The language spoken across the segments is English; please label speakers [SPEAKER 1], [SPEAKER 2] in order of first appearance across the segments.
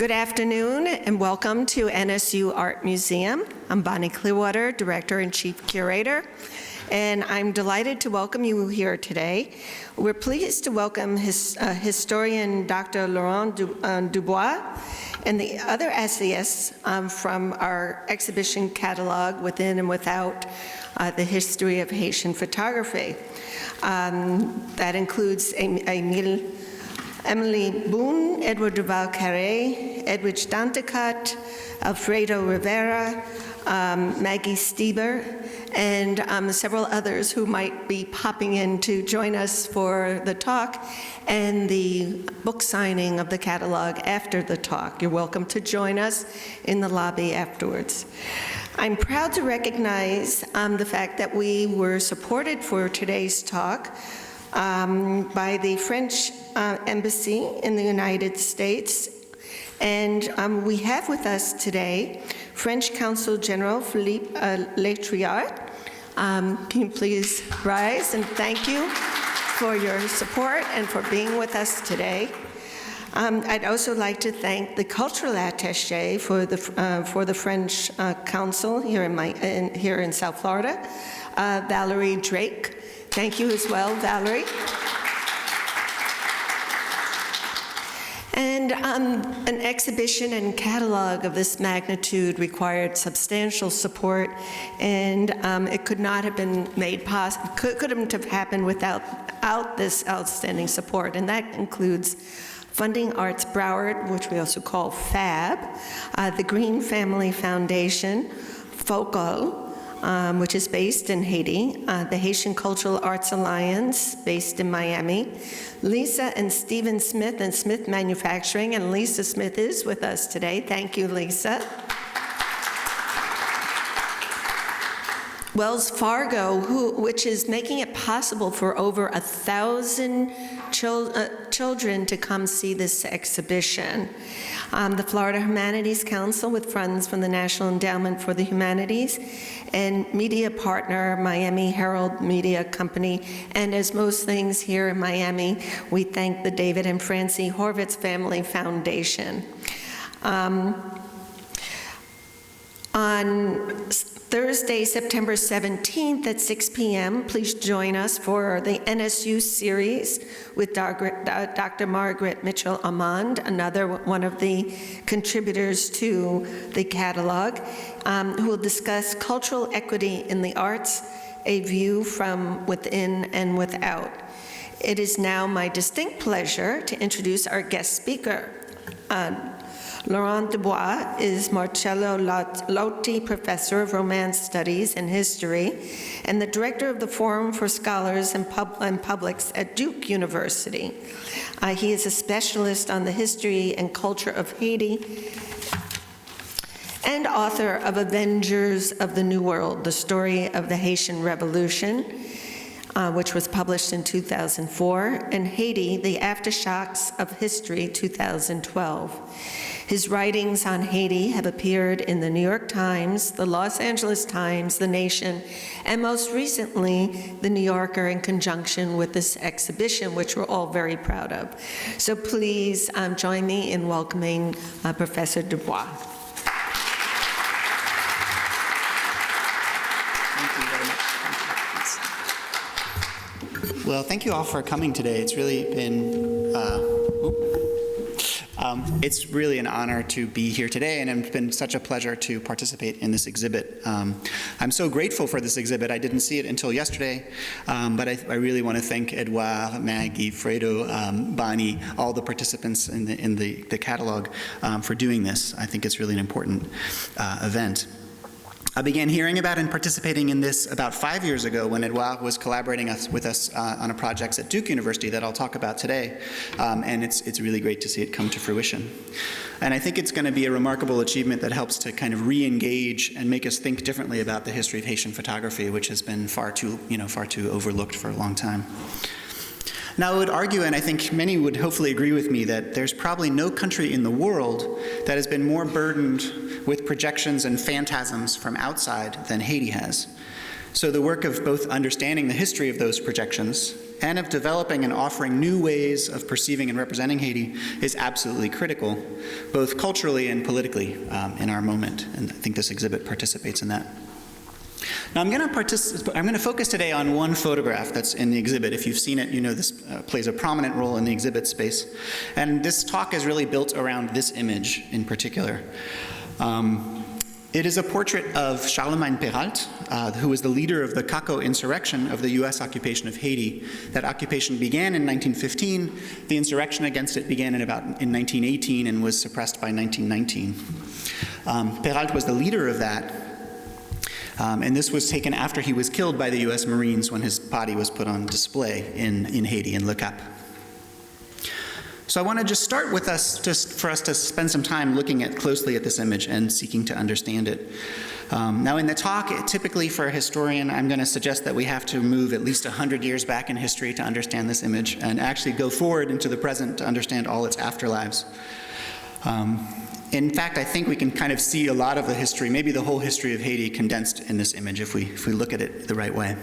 [SPEAKER 1] Good afternoon and welcome to NSU Art Museum. I'm Bonnie Clearwater, Director and Chief Curator, and I'm delighted to welcome you here today. We're pleased to welcome historian Dr. Laurent Dubois and the other essayists from our exhibition catalog within and without the history of Haitian photography. That includes Emily Boone, Edward Duvalier, Edwidge Danticat, Alfredo Rivera, Maggie Stieber, and several others who might be popping in to join us for the talk and the book signing of the catalog after the talk. You're welcome to join us in the lobby afterwards. I'm proud to recognize the fact that we were supported for today's talk by the French Embassy in the United States. And we have with us today French Consul General Philippe Letriard. Can you please rise, and thank you for your support and for being with us today. I'd also like to thank the cultural attaché for the French Council here in South Florida, Valerie Drake. Thank you as well, Valerie. And an exhibition and catalog of this magnitude required substantial support, and it could not have been made possible, couldn't have happened without this outstanding support, and that includes Funding Arts Broward, which we also call FAB, the Green Family Foundation, FOCAL, which is based in Haiti, the Haitian Cultural Arts Alliance, based in Miami, Lisa and Stephen Smith and Smith Manufacturing, and Lisa Smith is with us today. Thank you, Lisa. Wells Fargo, which is making it possible for over 1,000 children to come see this exhibition. The Florida Humanities Council with funds from the National Endowment for the Humanities, and media partner Miami Herald Media Company. And as most things here in Miami, we thank the David and Francie Horvitz Family Foundation. On Thursday, September 17th at 6 p.m., please join us for the NSU series with Dr. Margaret Mitchell-Amand, another one of the contributors to the catalog, who will discuss cultural equity in the arts, a view from within and without. It is now my distinct pleasure to introduce our guest speaker. Laurent Dubois is Marcello Lotti Professor of Romance Studies and History and the Director of the Forum for Scholars and Publics at Duke University. He is a specialist on the history and culture of Haiti and author of Avengers of the New World, the story of the Haitian Revolution, which was published in 2004, and Haiti, the Aftershocks of History, 2012. His writings on Haiti have appeared in the New York Times, the Los Angeles Times, The Nation, and most recently, The New Yorker, in conjunction with this exhibition, which we're all very proud of. So please join me in welcoming Professor Dubois.
[SPEAKER 2] Well, thank you all for coming today. It's really been it's really an honor to be here today, and it's been such a pleasure to participate in this exhibit. I'm so grateful for this exhibit. I didn't see it until yesterday, but I really want to thank Edouard, Maggie, Fredo, Bonnie, all the participants in the catalog for doing this. I think it's really an important event. I began hearing about and participating in this about 5 years ago when Edouard was collaborating with us on a project at Duke University that I'll talk about today, and it's really great to see it come to fruition. And I think it's going to be a remarkable achievement that helps to kind of re-engage and make us think differently about the history of Haitian photography, which has been far too overlooked for a long time. Now, I would argue, and I think many would hopefully agree with me, that there's probably no country in the world that has been more burdened with projections and phantasms from outside than Haiti has. So the work of both understanding the history of those projections and of developing and offering new ways of perceiving and representing Haiti is absolutely critical, both culturally and politically in our moment. And I think this exhibit participates in that. Now, I'm going to focus today on one photograph that's in the exhibit. If you've seen it, you know this plays a prominent role in the exhibit space. And this talk is really built around this image in particular. It is a portrait of Charlemagne Péralte, who was the leader of the Caco insurrection of the U.S. occupation of Haiti. That occupation began in 1915. The insurrection against it began in 1918 and was suppressed by 1919. Péralte was the leader of that. And this was taken after he was killed by the U.S. Marines when his body was put on display in Haiti, in Le Cap. So I want to just start with for us to spend some time looking closely at this image and seeking to understand it. Now in the talk, typically for a historian, I'm going to suggest that we have to move at least 100 years back in history to understand this image and actually go forward into the present to understand all its afterlives. In fact, I think we can kind of see a lot of the history, maybe the whole history of Haiti condensed in this image if we look at it the right way.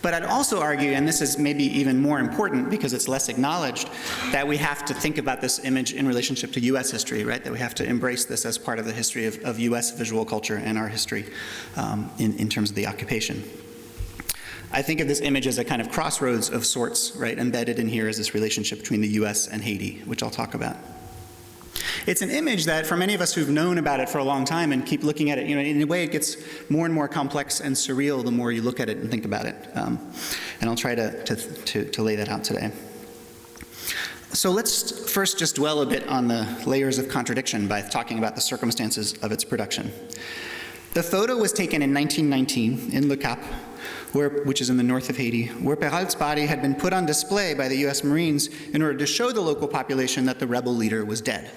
[SPEAKER 2] But I'd also argue, and this is maybe even more important because it's less acknowledged, that we have to think about this image in relationship to U.S. history, right? That we have to embrace this as part of the history of U.S. visual culture and our history in terms of the occupation. I think of this image as a kind of crossroads of sorts, right? Embedded in here is this relationship between the U.S. and Haiti, which I'll talk about. It's an image that, for many of us who've known about it for a long time and keep looking at it, in a way it gets more and more complex and surreal the more you look at it and think about it. And I'll try to lay that out today. So let's first just dwell a bit on the layers of contradiction by talking about the circumstances of its production. The photo was taken in 1919 in Le Cap, which is in the north of Haiti, where Péralte's body had been put on display by the U.S. Marines in order to show the local population that the rebel leader was dead.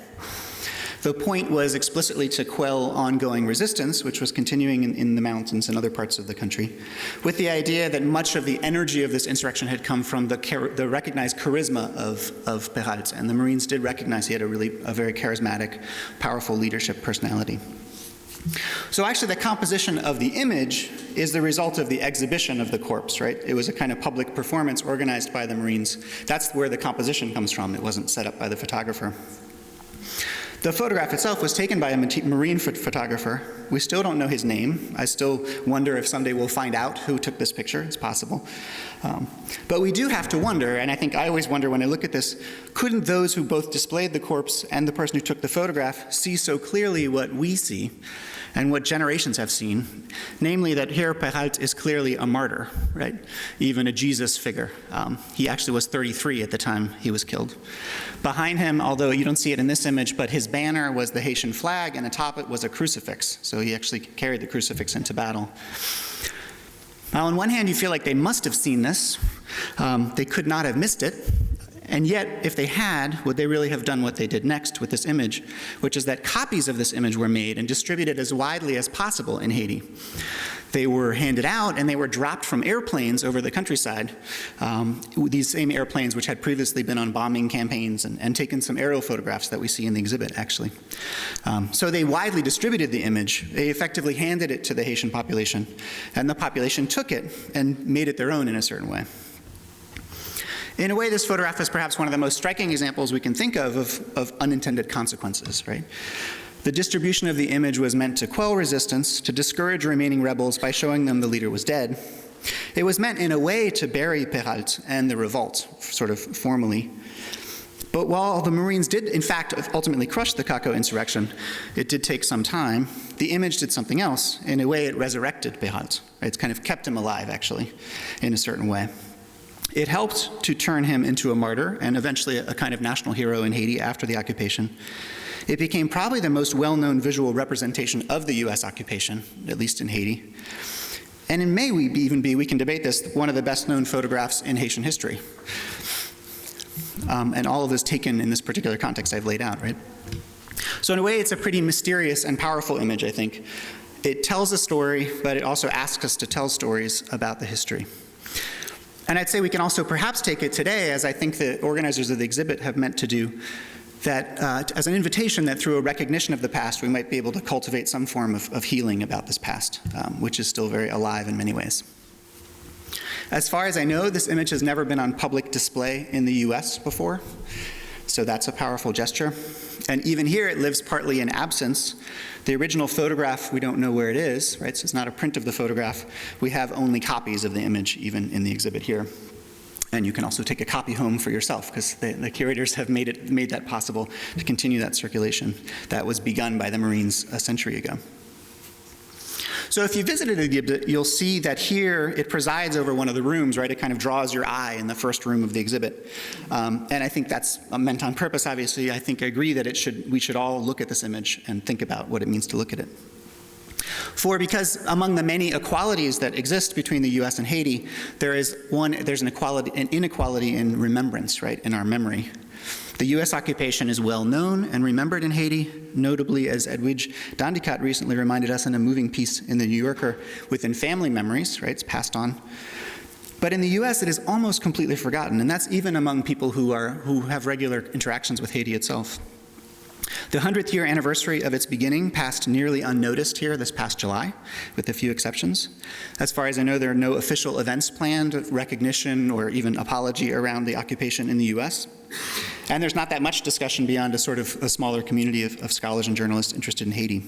[SPEAKER 2] The point was explicitly to quell ongoing resistance, which was continuing in the mountains and other parts of the country, with the idea that much of the energy of this insurrection had come from the recognized charisma of Péralte, and the Marines did recognize he had a very charismatic, powerful leadership personality. So actually the composition of the image is the result of the exhibition of the corpse, right? It was a kind of public performance organized by the Marines. That's where the composition comes from. It wasn't set up by the photographer. The photograph itself was taken by a Marine photographer. We still don't know his name. I still wonder if someday we'll find out who took this picture. It's possible. But we do have to wonder, and I think I always wonder when I look at this, couldn't those who both displayed the corpse and the person who took the photograph see so clearly what we see and what generations have seen, namely that here Péralte is clearly a martyr, right? Even a Jesus figure. He actually was 33 at the time he was killed. Behind him, although you don't see it in this image, but his banner was the Haitian flag, and atop it was a crucifix. So he actually carried the crucifix into battle. Now, on one hand, you feel like they must have seen this. They could not have missed it. And yet, if they had, would they really have done what they did next with this image, which is that copies of this image were made and distributed as widely as possible in Haiti. They were handed out and they were dropped from airplanes over the countryside, these same airplanes which had previously been on bombing campaigns and taken some aerial photographs that we see in the exhibit, actually. So they widely distributed the image. They effectively handed it to the Haitian population, and the population took it and made it their own in a certain way. In a way, this photograph is perhaps one of the most striking examples we can think of unintended consequences, right? The distribution of the image was meant to quell resistance, to discourage remaining rebels by showing them the leader was dead. It was meant, in a way, to bury Péralte and the revolt, sort of formally. But while the Marines did, in fact, ultimately crush the Caco insurrection, it did take some time. The image did something else. In a way, it resurrected Péralte. It's kind of kept him alive, actually, in a certain way. It helped to turn him into a martyr and eventually a kind of national hero in Haiti after the occupation. It became probably the most well-known visual representation of the U.S. occupation, at least in Haiti. And it may even be, we can debate this, one of the best-known photographs in Haitian history. And all of this taken in this particular context I've laid out, right? So in a way, it's a pretty mysterious and powerful image, I think. It tells a story, but it also asks us to tell stories about the history. And I'd say we can also perhaps take it today, as I think the organizers of the exhibit have meant to do, that as an invitation that through a recognition of the past, we might be able to cultivate some form of healing about this past, which is still very alive in many ways. As far as I know, this image has never been on public display in the US before, so that's a powerful gesture. And even here, it lives partly in absence. The original photograph, we don't know where it is, right? So it's not a print of the photograph. We have only copies of the image, even in the exhibit here. And you can also take a copy home for yourself, because the curators have made that possible to continue that circulation that was begun by the Marines a century ago. So if you visited the exhibit, you'll see that here it presides over one of the rooms, right? It kind of draws your eye in the first room of the exhibit. And I think that's meant on purpose, obviously. I think I agree that we should all look at this image and think about what it means to look at it. Because among the many equalities that exist between the US and Haiti, there's an inequality in remembrance, right, in our memory. The US occupation is well known and remembered in Haiti, notably, as Edwidge Dandicat recently reminded us in a moving piece in the New Yorker, within family memories, right, it's passed on. But in the US, it is almost completely forgotten, and that's even among people who have regular interactions with Haiti itself. The 100th year anniversary of its beginning passed nearly unnoticed here this past July, with a few exceptions. As far as I know, there are no official events planned, recognition, or even apology around the occupation in the US. And there's not that much discussion beyond a sort of a smaller community of scholars and journalists interested in Haiti.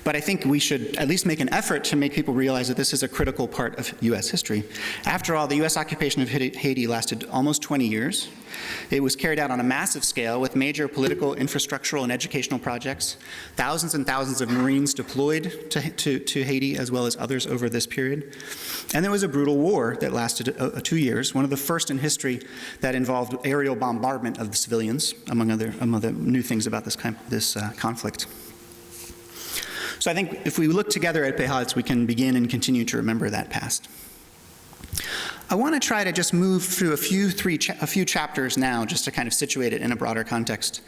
[SPEAKER 2] But I think we should at least make an effort to make people realize that this is a critical part of US history. After all, the US occupation of Haiti lasted almost 20 years. It was carried out on a massive scale with major political, infrastructural, and educational projects, thousands and thousands of Marines deployed to Haiti, as well as others over this period. And there was a brutal war that lasted 2 years, one of the first in history that involved aerial bombardment of the civilians, among other new things about this conflict. So I think if we look together at Peyhaltz, we can begin and continue to remember that past. I want to try to just move through a few chapters now, just to kind of situate it in a broader context.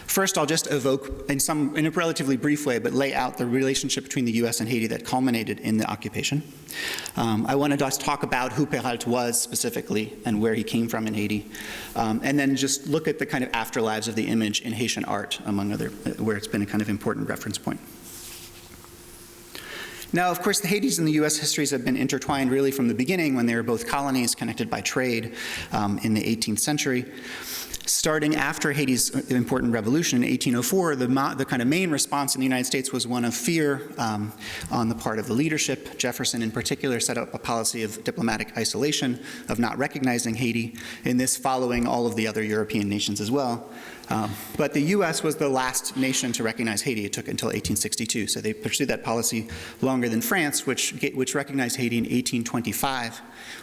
[SPEAKER 2] First, I'll just evoke, in a relatively brief way, but lay out the relationship between the US and Haiti that culminated in the occupation. I want to just talk about who Peyhaltz was specifically and where he came from in Haiti, and then just look at the kind of afterlives of the image in Haitian art, among other, where it's been a kind of important reference point. Now, of course, the Haitis and the US histories have been intertwined really from the beginning, when they were both colonies connected by trade in the 18th century. Starting after Haiti's important revolution in 1804, the kind of main response in the United States was one of fear on the part of the leadership. Jefferson, in particular, set up a policy of diplomatic isolation, of not recognizing Haiti, in this following all of the other European nations as well. But the US was the last nation to recognize Haiti. It took until 1862, so they pursued that policy longer than France, which recognized Haiti in 1825,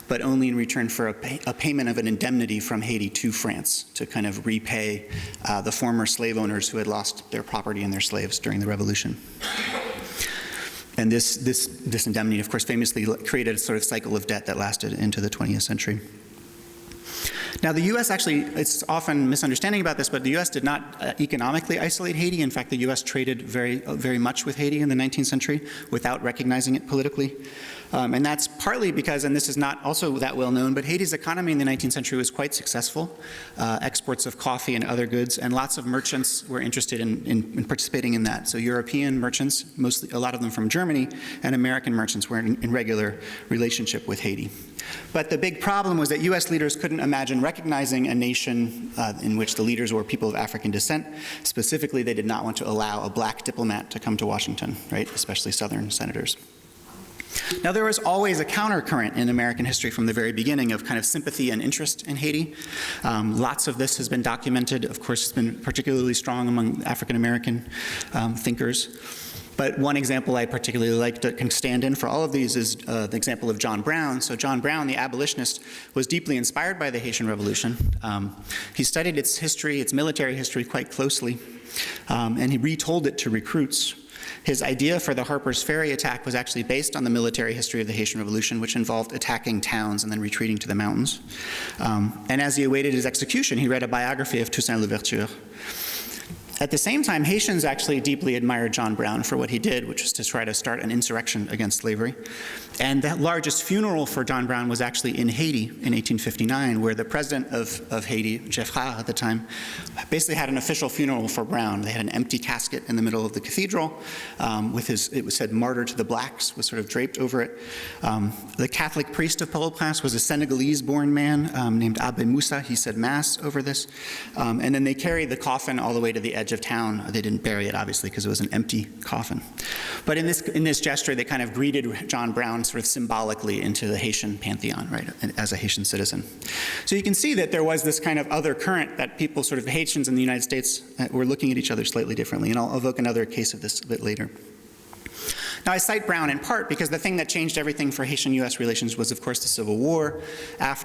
[SPEAKER 2] but only in return for a payment of an indemnity from Haiti to France to kind of repay the former slave owners who had lost their property and their slaves during the revolution. And this indemnity, of course, famously created a sort of cycle of debt that lasted into the 20th century. Now, the U.S. actually, it's often misunderstanding about this, but the U.S. did not economically isolate Haiti. In fact, the U.S. traded very much with Haiti in the 19th century without recognizing it politically. And that's partly because, and this is not also that well known, but Haiti's economy in the 19th century was quite successful. Exports of coffee and other goods, and lots of merchants were interested in participating in that. So European merchants, mostly a lot of them from Germany, and American merchants were in regular relationship with Haiti. But the big problem was that US leaders couldn't imagine recognizing a nation in which the leaders were people of African descent. Specifically, they did not want to allow a black diplomat to come to Washington, right? Especially Southern senators. Now, there was always a countercurrent in American history from the very beginning of kind of sympathy and interest in Haiti. Lots of this has been documented. Of course, it's been particularly strong among African-American thinkers. But one example I particularly like that can stand in for all of these is the example of John Brown. So John Brown, the abolitionist, was deeply inspired by the Haitian Revolution. He studied its history, its military history, quite closely, and he retold it to recruits. His idea for the Harper's Ferry attack was actually based on the military history of the Haitian Revolution, which involved attacking towns and then retreating to the mountains. And as he awaited his execution, he read a biography of Toussaint Louverture. At the same time, Haitians actually deeply admired John Brown for what he did, which was to try to start an insurrection against slavery. And the largest funeral for John Brown was actually in Haiti in 1859, where the president of Haiti, Jeffrard at the time, basically had an official funeral for Brown. They had an empty casket in the middle of the cathedral with his, it was said, martyr to the blacks, was sort of draped over it. The Catholic priest of Port-au-Prince was a Senegalese-born man named Abbé Moussa. He said mass over this. And then they carried the coffin all the way to the edge of town. They didn't bury it, obviously, because it was an empty coffin. But in this gesture, they kind of greeted John Brown sort of symbolically into the Haitian pantheon, right, as a Haitian citizen. So you can see that there was this kind of other current that people, sort of Haitians in the United States, were looking at each other slightly differently. And I'll evoke another case of this a bit later. Now, I cite Brown in part because the thing that changed everything for Haitian-U.S. relations was, of course, the Civil War.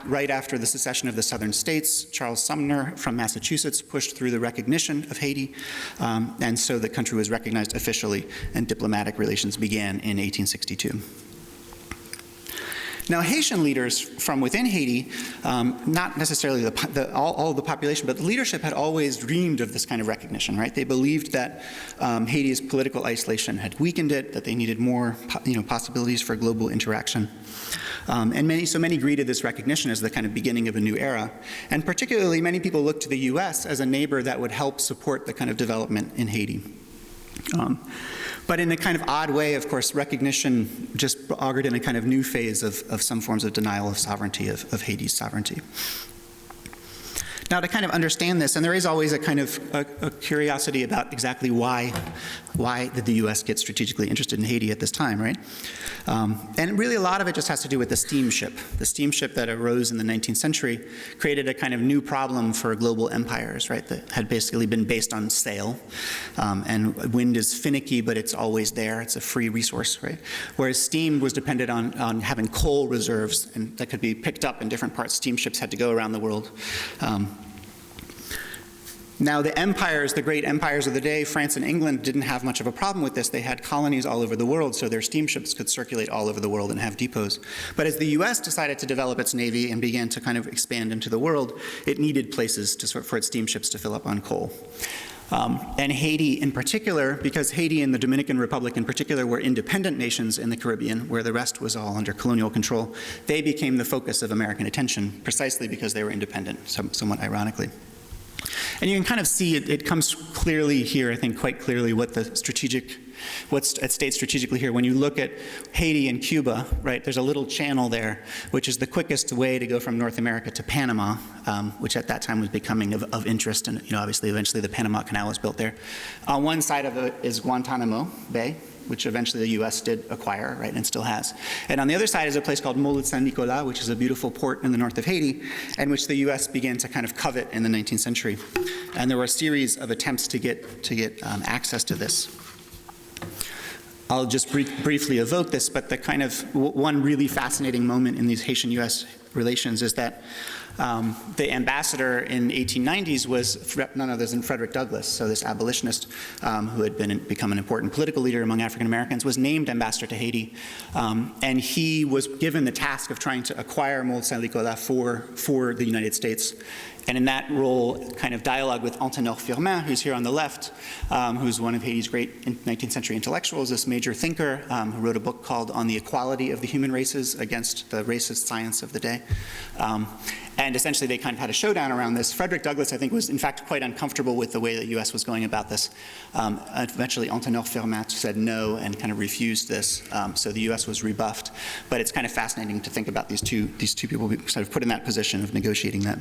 [SPEAKER 2] Right after the secession of the southern states, Charles Sumner from Massachusetts pushed through the recognition of Haiti, and so the country was recognized officially, and diplomatic relations began in 1862. Now, Haitian leaders from within Haiti, not necessarily all of the population, but the leadership had always dreamed of this kind of recognition, right? They believed that Haiti's political isolation had weakened it, that they needed more possibilities for global interaction. And so many greeted this recognition as the kind of beginning of a new era. And particularly, many people looked to the U.S. as a neighbor that would help support the kind of development in Haiti. But in a kind of odd way, of course, recognition just augured in a kind of new phase of some forms of denial of sovereignty, of Haiti's sovereignty. Now, to kind of understand this, and there is always a kind of a curiosity about exactly why did the U.S. get strategically interested in Haiti at this time, right? And really a lot of it just has to do with the steamship. The steamship that arose in the 19th century created a kind of new problem for global empires, right, that had basically been based on sail. And wind is finicky, but it's always there. It's a free resource, right? Whereas steam was dependent on having coal reserves, and that could be picked up in different parts. Steamships had to go around the world. Now, the empires, the great empires of the day, France and England, didn't have much of a problem with this. They had colonies all over the world, so their steamships could circulate all over the world and have depots. But as the U.S. decided to develop its navy and began to kind of expand into the world, it needed places for its steamships to fill up on coal. And Haiti in particular, because Haiti and the Dominican Republic in particular were independent nations in the Caribbean, where the rest was all under colonial control, they became the focus of American attention precisely because they were independent, somewhat ironically. And you can kind of see it comes clearly here, I think quite clearly, what's at stake strategically here. When you look at Haiti and Cuba, right, there's a little channel there, which is the quickest way to go from North America to Panama, which at that time was becoming of interest, and obviously eventually the Panama Canal was built there. On one side of it is Guantanamo Bay, which eventually the U.S. did acquire, right, and still has. And on the other side is a place called Mole Saint Nicolas, which is a beautiful port in the north of Haiti, and which the U.S. began to kind of covet in the 19th century. And there were a series of attempts to get access to this. I'll just briefly evoke this, but the kind of one really fascinating moment in these Haitian-U.S. relations is that the ambassador in 1890s was none other than Frederick Douglass, so this abolitionist who had become an important political leader among African Americans, was named ambassador to Haiti, and he was given the task of trying to acquire Mole Saint Nicolas for the United States. And in that role, kind of dialogue with Antenor Firmin, who's here on the left, who's one of Haiti's great 19th century intellectuals, this major thinker who wrote a book called On the Equality of the Human Races Against the Racist Science of the Day. And essentially they kind of had a showdown around this. Frederick Douglass, I think, was in fact quite uncomfortable with the way the U.S. was going about this. Eventually Antenor Firmin said no and kind of refused this, so the U.S. was rebuffed. But it's kind of fascinating to think about these two people sort of put in that position of negotiating that.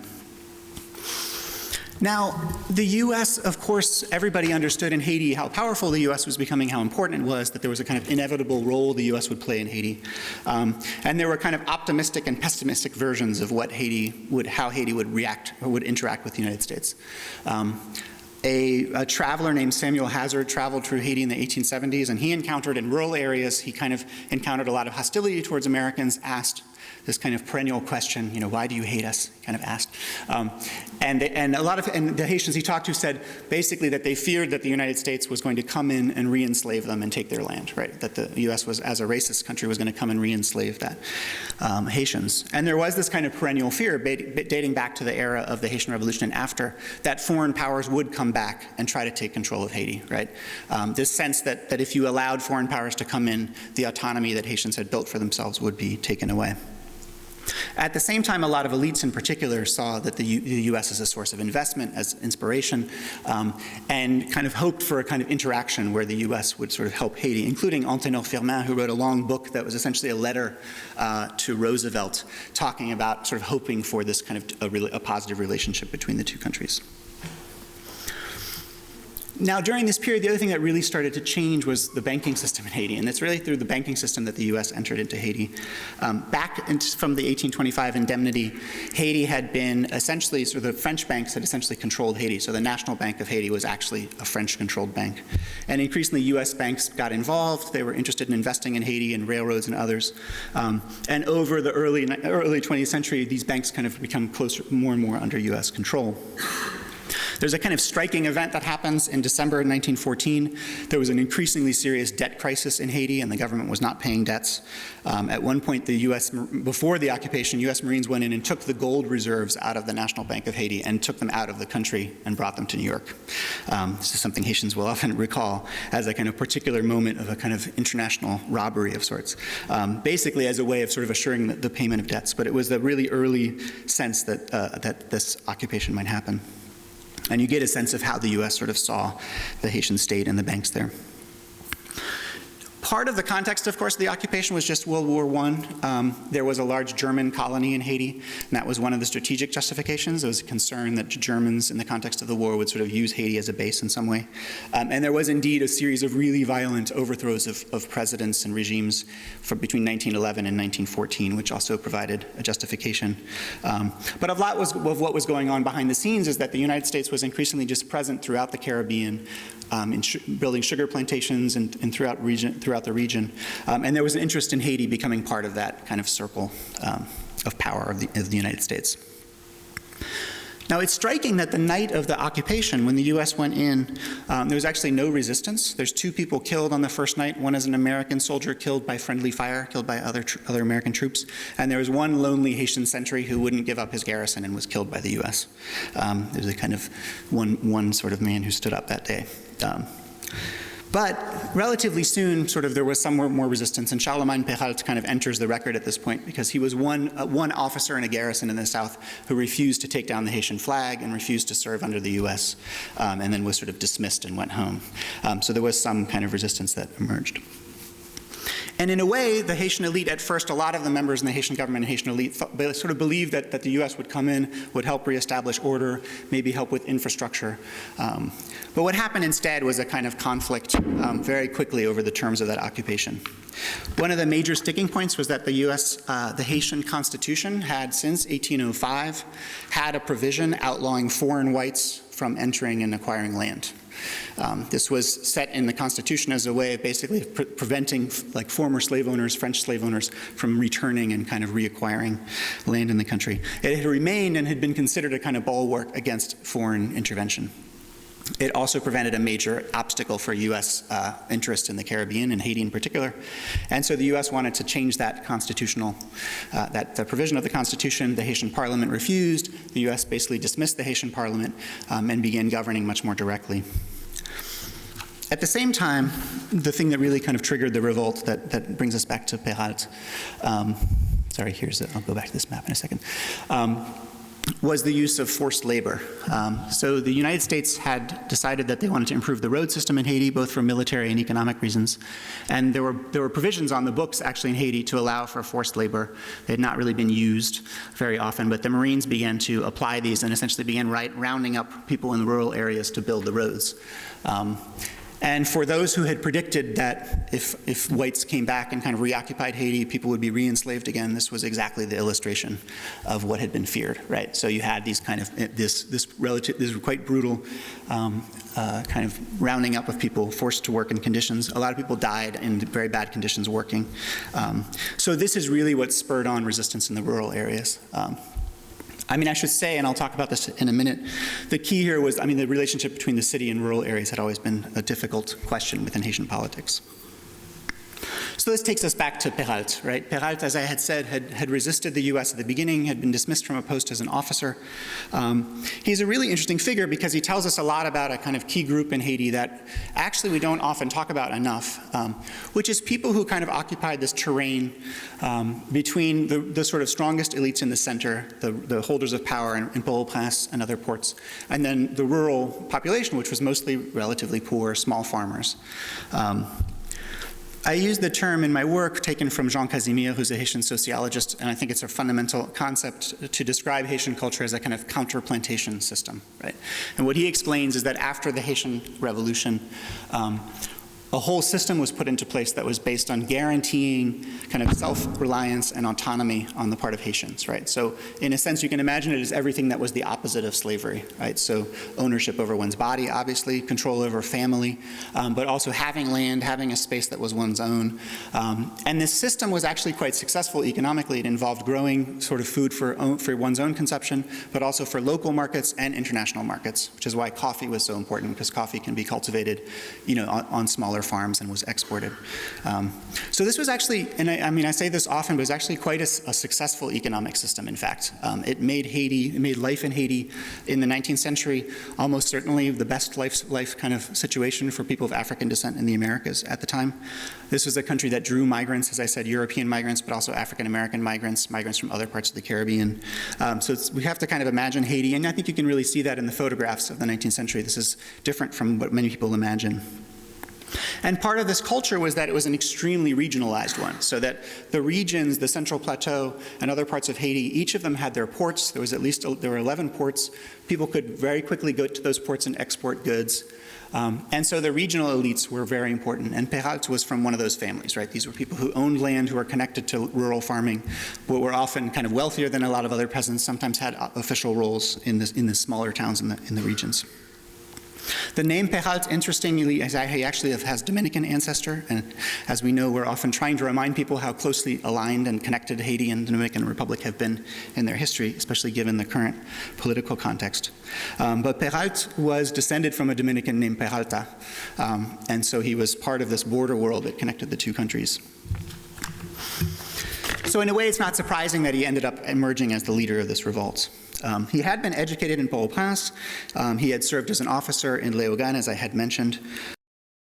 [SPEAKER 2] Now, the U.S., of course, everybody understood in Haiti how powerful the U.S. was becoming, how important it was, that there was a kind of inevitable role the U.S. would play in Haiti. And there were kind of optimistic and pessimistic versions of how Haiti would react or would interact with the United States. A traveler named Samuel Hazard traveled through Haiti in the 1870s, and he encountered in rural areas, he kind of encountered a lot of hostility towards Americans, asked this kind of perennial question, why do you hate us, kind of asked. And the Haitians he talked to said basically that they feared that the United States was going to come in and re-enslave them and take their land, right? That the U.S. was, as a racist country, was going to come and re-enslave that Haitians. And there was this kind of perennial fear dating back to the era of the Haitian Revolution and after, that foreign powers would come back and try to take control of Haiti, right? This sense that if you allowed foreign powers to come in, the autonomy that Haitians had built for themselves would be taken away. At the same time, a lot of elites in particular saw that the U.S. as a source of investment, as inspiration, and kind of hoped for a kind of interaction where the U.S. would sort of help Haiti, including Antenor Firmin, who wrote a long book that was essentially a letter to Roosevelt, talking about sort of hoping for this kind of a positive relationship between the two countries. Now, during this period, the other thing that really started to change was the banking system in Haiti, and it's really through the banking system that the U.S. entered into Haiti. From the 1825 indemnity, Haiti had been essentially, so the French banks had essentially controlled Haiti, so the National Bank of Haiti was actually a French-controlled bank. And increasingly, U.S. banks got involved. They were interested in investing in Haiti and railroads and others. And over the early 20th century, these banks kind of become closer, more and more under U.S. control. There's a kind of striking event that happens in December 1914. There was an increasingly serious debt crisis in Haiti, and the government was not paying debts. At one point, the U.S., before the occupation, U.S. Marines went in and took the gold reserves out of the National Bank of Haiti and took them out of the country and brought them to New York. This is something Haitians will often recall as a kind of particular moment of a kind of international robbery of sorts, basically as a way of sort of assuring the payment of debts. But it was the really early sense that this occupation might happen. And you get a sense of how the U.S. sort of saw the Haitian state and the banks there. Part of the context, of course, of the occupation was just World War I. There was a large German colony in Haiti, and that was one of the strategic justifications. There was a concern that Germans, in the context of the war, would sort of use Haiti as a base in some way. And there was indeed a series of really violent overthrows of presidents and regimes between 1911 and 1914, which also provided a justification. But a lot of what was going on behind the scenes is that the United States was increasingly just present throughout the Caribbean, in building sugar plantations and throughout the region. And there was an interest in Haiti becoming part of that kind of circle of power of the United States. Now, it's striking that the night of the occupation, when the U.S. went in, there was actually no resistance. There's 2 people killed on the first night. One is an American soldier killed by friendly fire, killed by other American troops. And there was one lonely Haitian sentry who wouldn't give up his garrison and was killed by the U.S. There's a kind of one sort of man who stood up that day. But relatively soon, sort of, there was some more resistance, and Charlemagne Péralte kind of enters the record at this point because he was one officer in a garrison in the South who refused to take down the Haitian flag and refused to serve under the U.S., and then was sort of dismissed and went home. So there was some kind of resistance that emerged. And in a way, the Haitian elite, at first, a lot of the members in the Haitian government and Haitian elite sort of believed that the U.S. would come in, would help reestablish order, maybe help with infrastructure. But what happened instead was a kind of conflict very quickly over the terms of that occupation. One of the major sticking points was that the Haitian Constitution had, since 1805, had a provision outlawing foreign whites from entering and acquiring land. This was set in the Constitution as a way of basically preventing former slave owners, French slave owners, from returning and kind of reacquiring land in the country. It had remained and had been considered a kind of bulwark against foreign intervention. It also prevented a major obstacle for U.S. interest in the Caribbean, and Haiti in particular. And so the U.S. wanted to change that the provision of the Constitution. The Haitian Parliament refused. The U.S. basically dismissed the Haitian Parliament and began governing much more directly. At the same time, the thing that really kind of triggered the revolt that brings us back to Péralte, I'll go back to this map in a second, was the use of forced labor. So the United States had decided that they wanted to improve the road system in Haiti, both for military and economic reasons. And there were provisions on the books actually in Haiti to allow for forced labor. They had not really been used very often, but the Marines began to apply these and essentially began rounding up people in the rural areas to build the roads. And for those who had predicted that if whites came back and kind of reoccupied Haiti, people would be re-enslaved again, this was exactly the illustration of what had been feared, right? So you had these kind of, this quite brutal kind of rounding up of people forced to work in conditions. A lot of people died in very bad conditions working. So this is really what spurred on resistance in the rural areas. I mean, I should say, and I'll talk about this in a minute, the key here was, I mean, the relationship between the city and rural areas had always been a difficult question within Haitian politics. So this takes us back to Peralt, right? Peralt, as I had said, had resisted the US at the beginning, had been dismissed from a post as an officer. He's a really interesting figure because he tells us a lot about a kind of key group in Haiti that actually we don't often talk about enough, which is people who kind of occupied this terrain between the sort of strongest elites in the center, the holders of power in Port-au-Prince and other ports, and then the rural population, which was mostly relatively poor, small farmers. I use the term in my work taken from Jean Casimir, who's a Haitian sociologist, and I think it's a fundamental concept to describe Haitian culture as a kind of counter-plantation system, right? And what he explains is that after the Haitian Revolution, a whole system was put into place that was based on guaranteeing kind of self-reliance and autonomy on the part of Haitians, right? So in a sense, you can imagine it as everything that was the opposite of slavery, right? So ownership over one's body, obviously, control over family, but also having land, having a space that was one's own. And this system was actually quite successful economically. It involved growing sort of food for one's own consumption, but also for local markets and international markets, which is why coffee was so important, because coffee can be cultivated, you know, on smaller farms and was exported. So this was actually, and I mean, I say this often, but it was actually quite a successful economic system, in fact. It made life in Haiti in the 19th century almost certainly the best life kind of situation for people of African descent in the Americas at the time. This was a country that drew migrants, as I said, European migrants, but also African-American migrants from other parts of the Caribbean. So we have to kind of imagine Haiti, and I think you can really see that in the photographs of the 19th century. This is different from what many people imagine. And part of this culture was that it was an extremely regionalized one, so that the regions, the Central Plateau and other parts of Haiti, each of them had their ports. There were 11 ports. People could very quickly go to those ports and export goods. And so the regional elites were very important, and Peralt was from one of those families, right? These were people who owned land, who were connected to rural farming, but were often kind of wealthier than a lot of other peasants, sometimes had official roles in the smaller towns in the regions. The name Peralt, interestingly, he actually has Dominican ancestor, and as we know, we're often trying to remind people how closely aligned and connected Haiti and the Dominican Republic have been in their history, especially given the current political context. But Peralt was descended from a Dominican named Peralta, and so he was part of this border world that connected the two countries. So in a way, it's not surprising that he ended up emerging as the leader of this revolt. He had been educated in Port-au-Prince. He had served as an officer in Léogâne, as I had mentioned.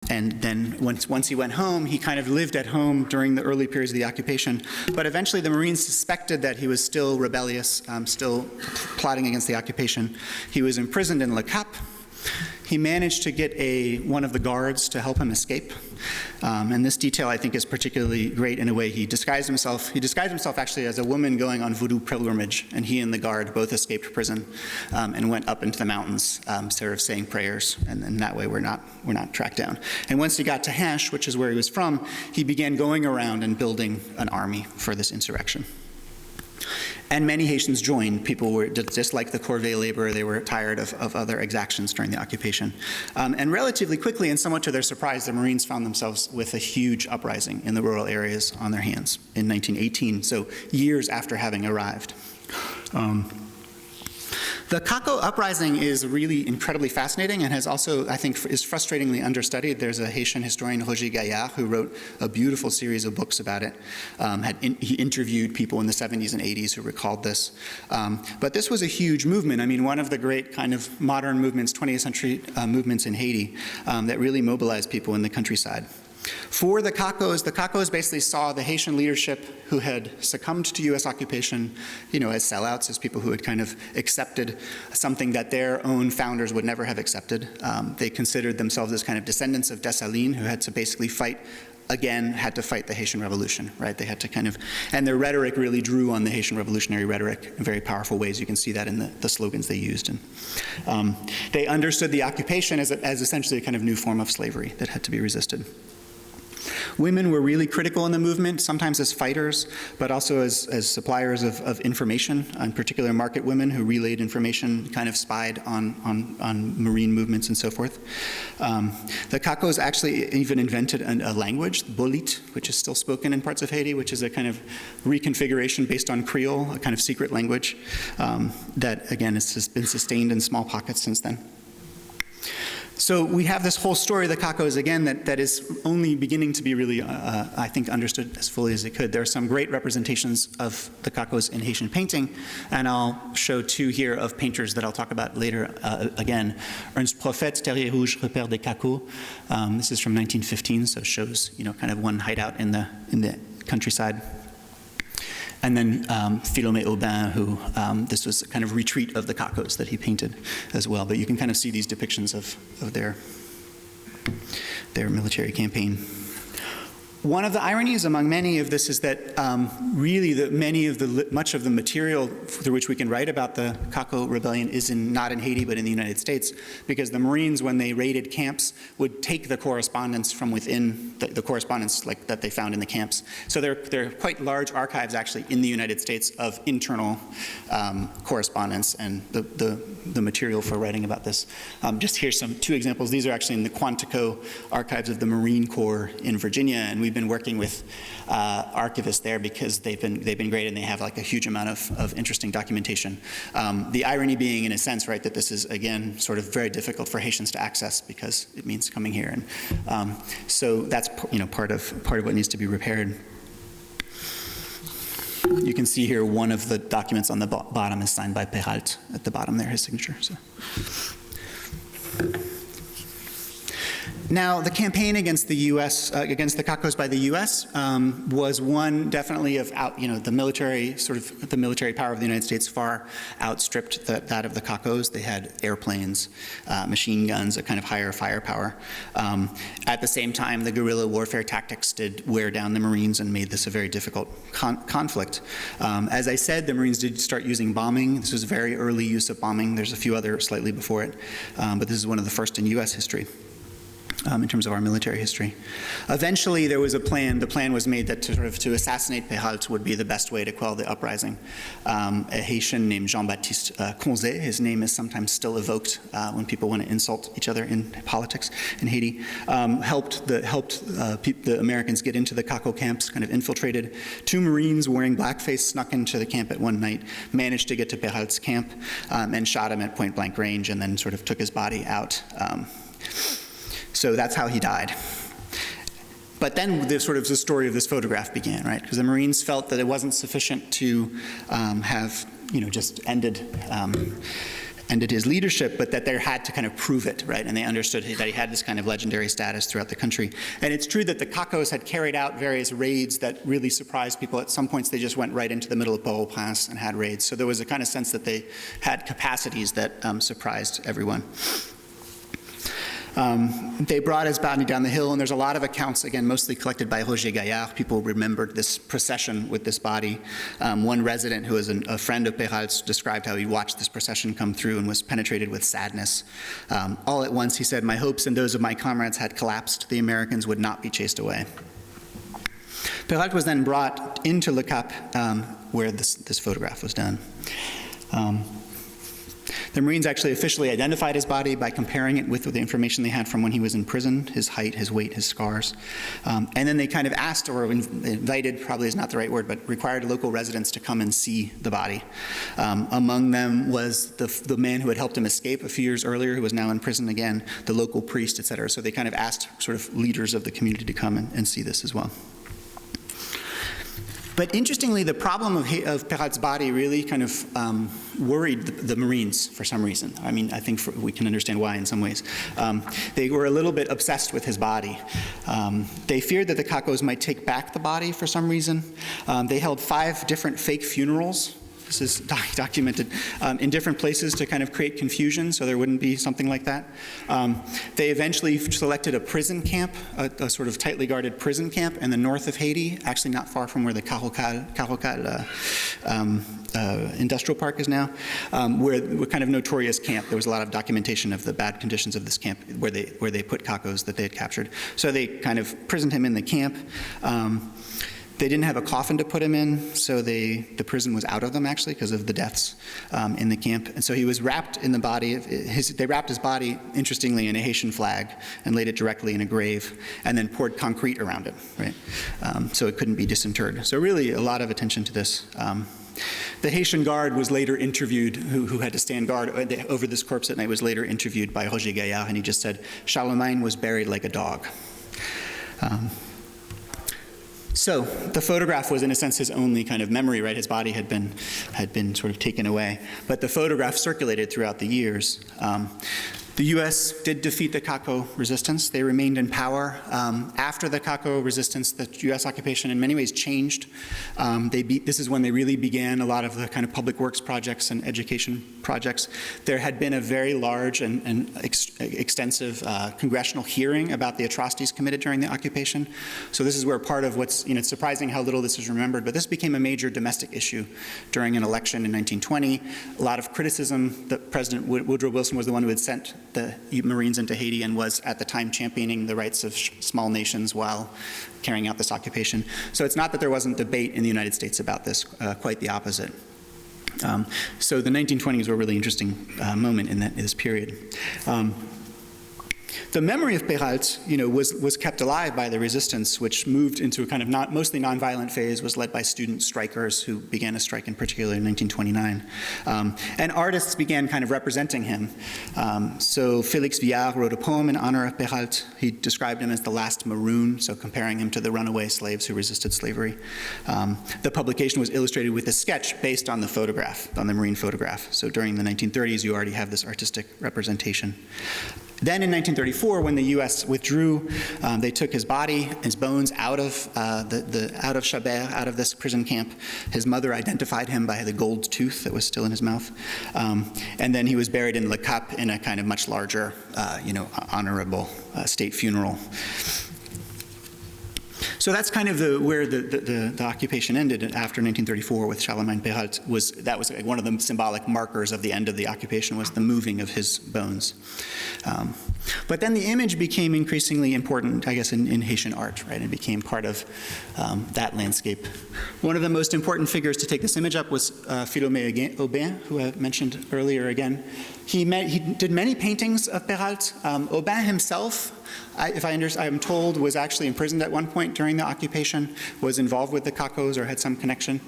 [SPEAKER 2] And then once he went home, he kind of lived at home during the early periods of the occupation. But eventually the Marines suspected that he was still rebellious, still plotting against the occupation. He was imprisoned in Le Cap. He managed to get one of the guards to help him escape. And this detail, I think, is particularly great in a way. He disguised himself actually as a woman going on Voodoo pilgrimage, and he and the guard both escaped prison and went up into the mountains, sort of saying prayers, and that way we're not tracked down. And once he got to Hache, which is where he was from, he began going around and building an army for this insurrection. And many Haitians joined. People were just like the corvée laborer. They were tired of other exactions during the occupation. And relatively quickly, and somewhat to their surprise, the Marines found themselves with a huge uprising in the rural areas on their hands in 1918, so years after having arrived. The Kako uprising is really incredibly fascinating and has also, I think, is frustratingly understudied. There's a Haitian historian, Roger Gaillard, who wrote a beautiful series of books about it. He interviewed people in the 70s and 80s who recalled this. But this was a huge movement. I mean, one of the great kind of modern movements, 20th century movements in Haiti that really mobilized people in the countryside. For the Kakos basically saw the Haitian leadership who had succumbed to U.S. occupation, you know, as sellouts, as people who had kind of accepted something that their own founders would never have accepted. They considered themselves as kind of descendants of Dessalines, who had to basically fight again, had to fight the Haitian Revolution, right? They had to kind of, and their rhetoric really drew on the Haitian revolutionary rhetoric in very powerful ways. You can see that in the slogans they used. And they understood the occupation as essentially a kind of new form of slavery that had to be resisted. Women were really critical in the movement, sometimes as fighters, but also as suppliers of information, in particular market women who relayed information, kind of spied on marine movements and so forth. The Cacos actually even invented a language, Bolit, which is still spoken in parts of Haiti, which is a kind of reconfiguration based on Creole, a kind of secret language that, again, has been sustained in small pockets since then. So we have this whole story of the Cacos, again, that is only beginning to be really, I think, understood as fully as it could. There are some great representations of the Cacos in Haitian painting, and I'll show two here of painters that I'll talk about later again. Ernst Prophète, Terrier Rouge, Repère des Cacos. This is from 1915, so it shows, kind of one hideout in the countryside. And then Philomé Aubin, who this was a kind of retreat of the Cacos that he painted as well. But you can kind of see these depictions of their military campaign. One of the ironies among many of this is that really much of the material through which we can write about the Caco rebellion is not in Haiti but in the United States, because the Marines, when they raided camps, would take the correspondence from within the correspondence that they found in the camps. So there are quite large archives actually in the United States of internal correspondence and the material for writing about this. Just here's two examples. These are actually in the Quantico archives of the Marine Corps in Virginia, and we've been working with archivists there because they've been great, and they have like a huge amount of interesting documentation. The irony being, in a sense, right, that this is again sort of very difficult for Haitians to access because it means coming here, and so that's part of what needs to be repaired. You can see here one of the documents on the bottom is signed by Peralt at the bottom there, his signature. So. Now, the campaign against the U.S., against the Cacos by the U.S., was one definitely of the military power of the United States far outstripped that of the Cacos. They had airplanes, machine guns, a kind of higher firepower. At the same time, the guerrilla warfare tactics did wear down the Marines and made this a very difficult conflict. As I said, the Marines did start using bombing. This was a very early use of bombing. There's a few other slightly before it, but this is one of the first in U.S. history. In terms of our military history. Eventually, there was a plan. The plan was made that to assassinate Peralt would be the best way to quell the uprising. A Haitian named Jean-Baptiste Conzé, his name is sometimes still evoked when people want to insult each other in politics in Haiti, helped the Americans get into the Caco camps, kind of infiltrated. 2 Marines wearing blackface snuck into the camp at one night, managed to get to Peralt's camp, and shot him at point-blank range, and then sort of took his body out. So that's how he died. But then the story of this photograph began, right? Because the Marines felt that it wasn't sufficient to have, just ended his leadership, but that they had to kind of prove it, right? And they understood that he had this kind of legendary status throughout the country. And it's true that the Cacos had carried out various raids that really surprised people. At some points, they just went right into the middle of Port-au-Prince and had raids. So there was a kind of sense that they had capacities that surprised everyone. They brought his body down the hill, and there's a lot of accounts, again, mostly collected by Roger Gaillard. People remembered this procession with this body. One resident who was a friend of Peralt's described how he watched this procession come through and was penetrated with sadness. All at once, he said, "My hopes and those of my comrades had collapsed. The Americans would not be chased away." Peralt was then brought into Le Cap, where this photograph was done. The Marines actually officially identified his body by comparing it with the information they had from when he was in prison, his height, his weight, his scars. And then they kind of asked, or invited, probably is not the right word, but required local residents to come and see the body. Among them was the man who had helped him escape a few years earlier, who was now in prison again, the local priest, et cetera. So they kind of asked sort of leaders of the community to come and see this as well. But interestingly, the problem of Peralt's body really kind of worried the Marines for some reason. I mean, I think we can understand why in some ways. They were a little bit obsessed with his body. They feared that the Cacos might take back the body for some reason. They held 5 different fake funerals This is documented in different places to kind of create confusion so there wouldn't be something like that. They eventually selected a prison camp, a sort of tightly guarded prison camp in the north of Haiti, actually not far from where the Carocal industrial park is now, where kind of notorious camp. There was a lot of documentation of the bad conditions of this camp where they put Cacos that they had captured. So they kind of prisoned him in the camp. They didn't have a coffin to put him in, so the prison was out of them, actually, because of the deaths in the camp. And so he was wrapped in the body. They wrapped his body, interestingly, in a Haitian flag and laid it directly in a grave, and then poured concrete around it, right? So it couldn't be disinterred. So really, a lot of attention to this. The Haitian guard was later interviewed, who had to stand guard over this corpse at night, was later interviewed by Roger Gaillard, and he just said, Charlemagne was buried like a dog. So the photograph was, in a sense, his only kind of memory, right? His body had been sort of taken away. But the photograph circulated throughout the years. The U.S. did defeat the Caco resistance. They remained in power. After the Caco resistance, the U.S. occupation in many ways changed. This is when they really began a lot of the kind of public works projects and education projects. There had been a very large and extensive congressional hearing about the atrocities committed during the occupation. So this is where part of what's, it's surprising how little this is remembered, but this became a major domestic issue during an election in 1920. A lot of criticism that President Woodrow Wilson was the one who had sent the Marines into Haiti and was at the time championing the rights of small nations while carrying out this occupation. So it's not that there wasn't debate in the United States about this, quite the opposite. So the 1920s were a really interesting moment in this period. The memory of Peralt, was kept alive by the resistance, which moved into a kind of mostly nonviolent phase, was led by student strikers who began a strike in particular in 1929. And artists began kind of representing him. So Félix Viard wrote a poem in honor of Peralt. He described him as the last maroon, so comparing him to the runaway slaves who resisted slavery. The publication was illustrated with a sketch based on the photograph, on the marine photograph. So during the 1930s, you already have this artistic representation. Then in 1934, when the U.S. withdrew, they took his body, his bones out of out of Chabert, out of this prison camp. His mother identified him by the gold tooth that was still in his mouth, and then he was buried in Le Cap in a kind of much larger, honorable state funeral. So that's kind of where the occupation ended after 1934 with Charlemagne Peralt. That was one of the symbolic markers of the end of the occupation, was the moving of his bones. But then the image became increasingly important, I guess, in Haitian art, right? It became part of that landscape. One of the most important figures to take this image up was Philomé Aubin, who I mentioned earlier again. He did many paintings of Peralt. Aubin himself, I'm told, was actually imprisoned at one point during the occupation, was involved with the Cacos or had some connection,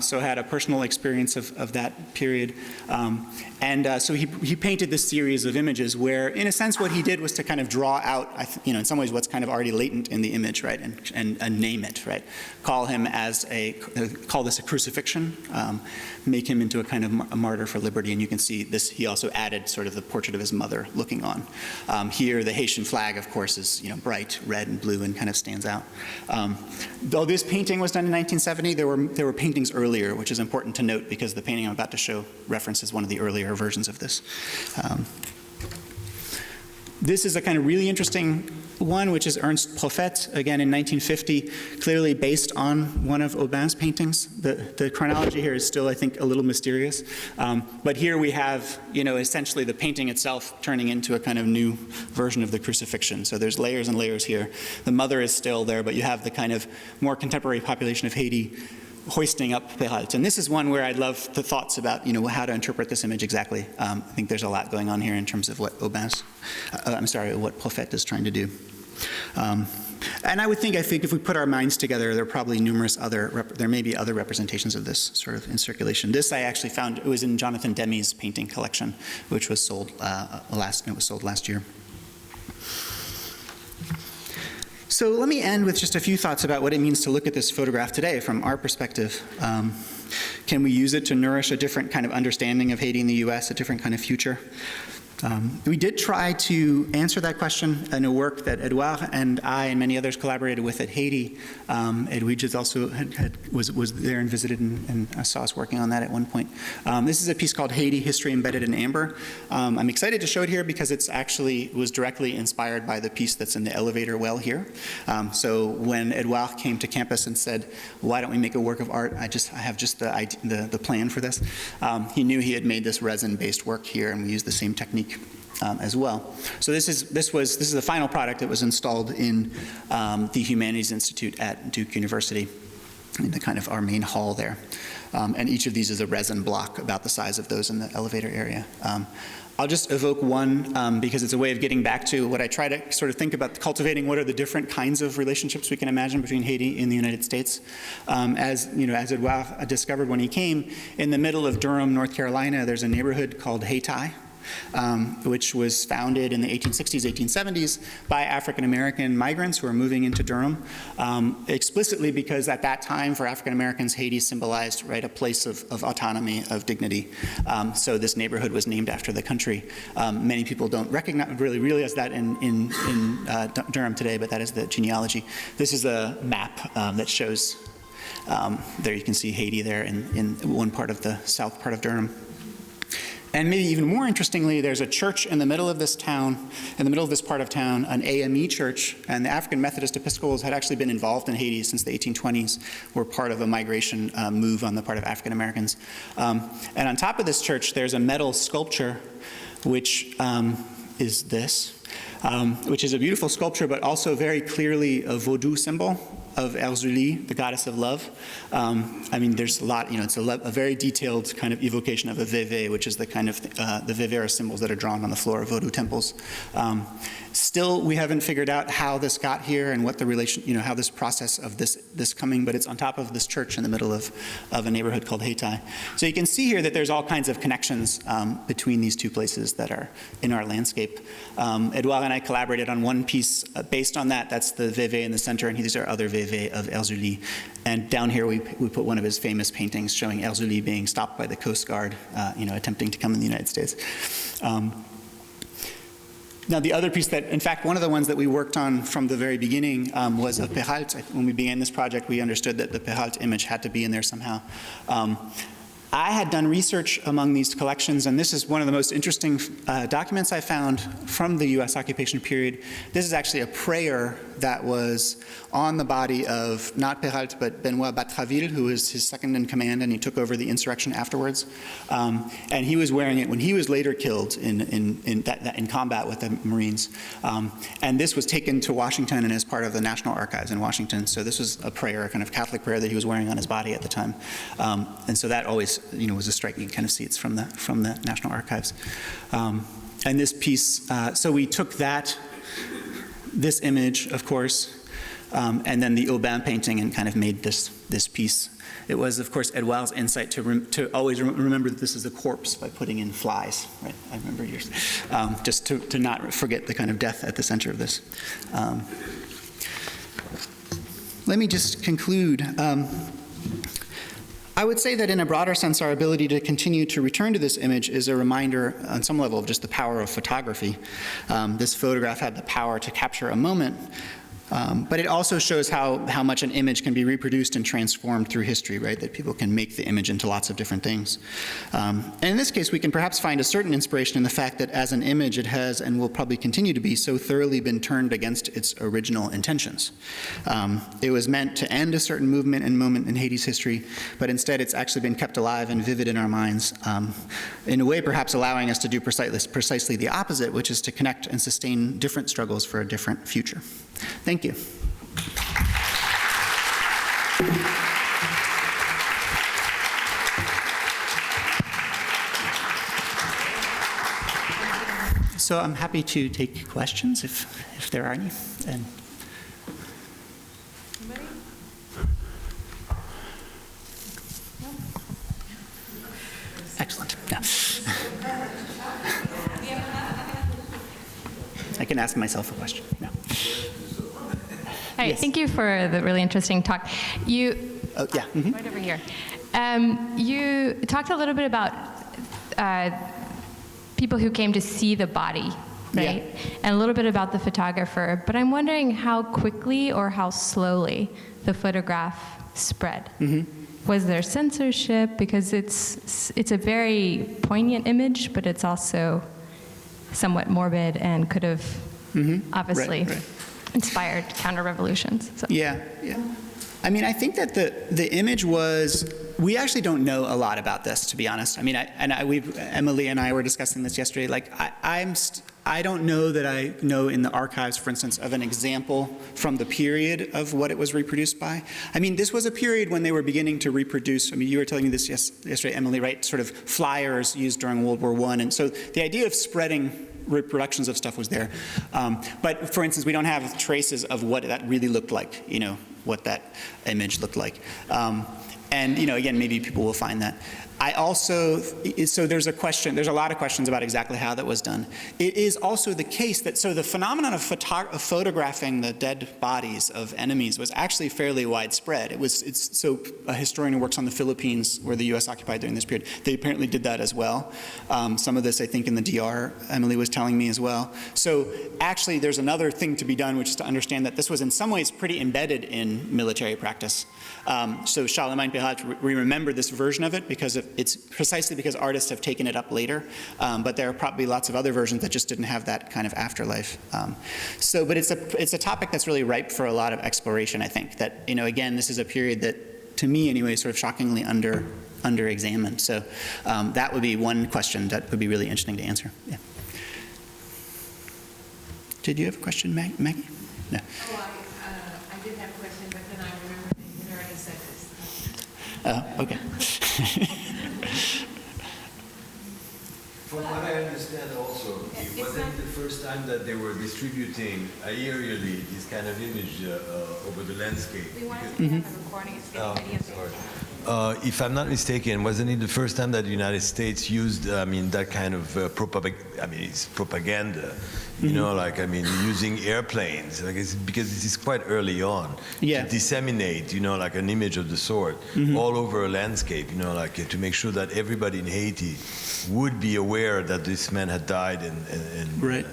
[SPEAKER 2] so had a personal experience of that period. So he painted this series of images where, in a sense, what he did was to kind of draw out, in some ways, what's kind of already latent in the image, right, and name it, right? Call this a crucifixion, make him into a kind of a martyr for liberty, and you can see this. He also added sort of the portrait of his mother looking on. Here, the Haitian flag, of course, is bright red and blue and kind of stands out. Though this painting was done in 1970, there were paintings earlier, which is important to note because the painting I'm about to show references one of the earlier versions of this. This is a kind of really interesting one, which is Ernst Prophète, again in 1950, clearly based on one of Aubin's paintings. The chronology here is still, I think, a little mysterious. But here we have, essentially the painting itself turning into a kind of new version of the crucifixion. So there's layers and layers here. The mother is still there, but you have the kind of more contemporary population of Haiti hoisting up Peralt. And this is one where I'd love the thoughts about, how to interpret this image exactly. I think there's a lot going on here in terms of what what Prophète is trying to do. And I think if we put our minds together, there are probably there may be other representations of this sort of in circulation. This I actually found, it was in Jonathan Demme's painting collection, which was sold last year. So let me end with just a few thoughts about what it means to look at this photograph today from our perspective. Can we use it to nourish a different kind of understanding of Haiti in the U.S., a different kind of future? We did try to answer that question in a work that Edouard and I and many others collaborated with at Haiti. Edwige also was there and visited and saw us working on that at one point. This is a piece called Haiti, History Embedded in Amber. I'm excited to show it here because it's actually was directly inspired by the piece that's in the elevator well here. So when Edouard came to campus and said, why don't we make a work of art, I have just the plan for this. He knew he had made this resin-based work here, and we used the same technique as well. So this is the final product that was installed in the Humanities Institute at Duke University, in the kind of our main hall there. And each of these is a resin block about the size of those in the elevator area. I'll just evoke one because it's a way of getting back to what I try to sort of think about cultivating. What are the different kinds of relationships we can imagine between Haiti and the United States? As Edouard discovered when he came, in the middle of Durham, North Carolina, there's a neighborhood called Haiti, which was founded in the 1860s, 1870s by African-American migrants who were moving into Durham, explicitly because at that time for African-Americans, Haiti symbolized, right, a place of autonomy, of dignity. So this neighborhood was named after the country. Many people don't really realize that in Durham today, but that is the genealogy. This is a map that shows, there you can see Haiti there in one part of the south part of Durham. And maybe even more interestingly, there's a church in the middle of this town, in the middle of this part of town, an AME church, and the African Methodist Episcopals had actually been involved in Haiti since the 1820s, were part of a migration move on the part of African Americans. And on top of this church, there's a metal sculpture, which is this, which is a beautiful sculpture, but also very clearly a Voodoo symbol of Erzulie, the goddess of love. I mean, there's a lot, it's a very detailed kind of evocation of a veve, which is the kind of, the vivera symbols that are drawn on the floor of Voodoo temples. Still, we haven't figured out how this got here and what the relation, how this process of this coming, but it's on top of this church in the middle of a neighborhood called Haiti. So you can see here that there's all kinds of connections between these two places that are in our landscape. Edouard and I collaborated on one piece based on that. That's the veve in the center, and these are other veve of Erzulie. And down here we put one of his famous paintings showing Erzulie being stopped by the Coast Guard, attempting to come in the United States. Now the other piece that, in fact, one of the ones that we worked on from the very beginning was a Perrault. When we began this project, we understood that the Perrault image had to be in there somehow. I had done research among these collections, and this is one of the most interesting documents I found from the US occupation period. This is actually a prayer that was on the body of not Perrault, but Benoit Batraville, who was his second in command, and he took over the insurrection afterwards. And he was wearing it when he was later killed in combat with the Marines. And this was taken to Washington and as part of the National Archives in Washington. So this was a prayer, a kind of Catholic prayer that he was wearing on his body at the time. And so that always, was a strike. You can kind of see it's from the National Archives. And this piece, so we took this image, of course, and then the Aubin painting and kind of made this piece. It was, of course, Edouard's insight to always remember that this is a corpse by putting in flies, right? I remember yours. Just to not forget the kind of death at the center of this. Let me just conclude. I would say that in a broader sense, our ability to continue to return to this image is a reminder on some level of just the power of photography. This photograph had the power to capture a moment, but it also shows how much an image can be reproduced and transformed through history, right? That people can make the image into lots of different things. And in this case, we can perhaps find a certain inspiration in the fact that as an image, it has and will probably continue to be so thoroughly been turned against its original intentions. It was meant to end a certain movement and moment in Haiti's history, but instead it's actually been kept alive and vivid in our minds, in a way perhaps allowing us to do precisely the opposite, which is to connect and sustain different struggles for a different future. Thank you. So I'm happy to take questions if there are any. And excellent. Yeah. I can ask myself a question. No.
[SPEAKER 3] Hi,
[SPEAKER 2] Yes.
[SPEAKER 3] Thank you for the really interesting talk.
[SPEAKER 2] Yeah. Mm-hmm.
[SPEAKER 3] Right over here. You talked a little bit about people who came to see the body, right?
[SPEAKER 2] Yeah.
[SPEAKER 3] And a little bit about the photographer, but I'm wondering how quickly or how slowly the photograph spread. Was there censorship? Because it's a very poignant image, but it's also somewhat morbid and could have obviously
[SPEAKER 2] Right.
[SPEAKER 3] inspired counter-revolutions. So.
[SPEAKER 2] Yeah. I mean, I think that the image was, we actually don't know a lot about this, to be honest. I mean, Emily and I were discussing this yesterday. Like, I don't know that I know in the archives, for instance, of an example from the period of what it was reproduced by. I mean, this was a period when they were beginning to reproduce. I mean, you were telling me this yesterday, Emily, right? Sort of flyers used during World War I. And so the idea of spreading reproductions of stuff was there. But for instance, we don't have traces of what that really looked like, what that image looked like. And, again, maybe people will find that. I also, so there's a lot of questions about exactly how that was done. It is also the case that, so the phenomenon of photographing the dead bodies of enemies was actually fairly widespread. So a historian who works on the Philippines, where the US occupied during this period, they apparently did that as well. Some of this, I think, in the DR, Emily was telling me as well. So actually, there's another thing to be done, which is to understand that this was in some ways pretty embedded in military practice. So Charlemagne Pérat, we remember this version of it because it's precisely because artists have taken it up later, but there are probably lots of other versions that just didn't have that kind of afterlife. But it's a topic that's really ripe for a lot of exploration, I think, that, again, this is a period that, to me anyway, is sort of shockingly under-examined. So that would be one question that would be really interesting to answer. Yeah. Did you have a question, Maggie? No.
[SPEAKER 4] I did have a question, but then I remembered that you had already said this.
[SPEAKER 2] Okay.
[SPEAKER 5] From what I understand also, it wasn't the first time that they were distributing aerially this kind of image over the landscape.
[SPEAKER 4] We wanted to have a recording instead of video.
[SPEAKER 5] If I'm not mistaken, wasn't it the first time that the United States used, that kind of it's propaganda, using airplanes, because this is quite early on, to disseminate, an image of the sort all over a landscape, to make sure that everybody in Haiti would be aware that this man had died and
[SPEAKER 2] Right.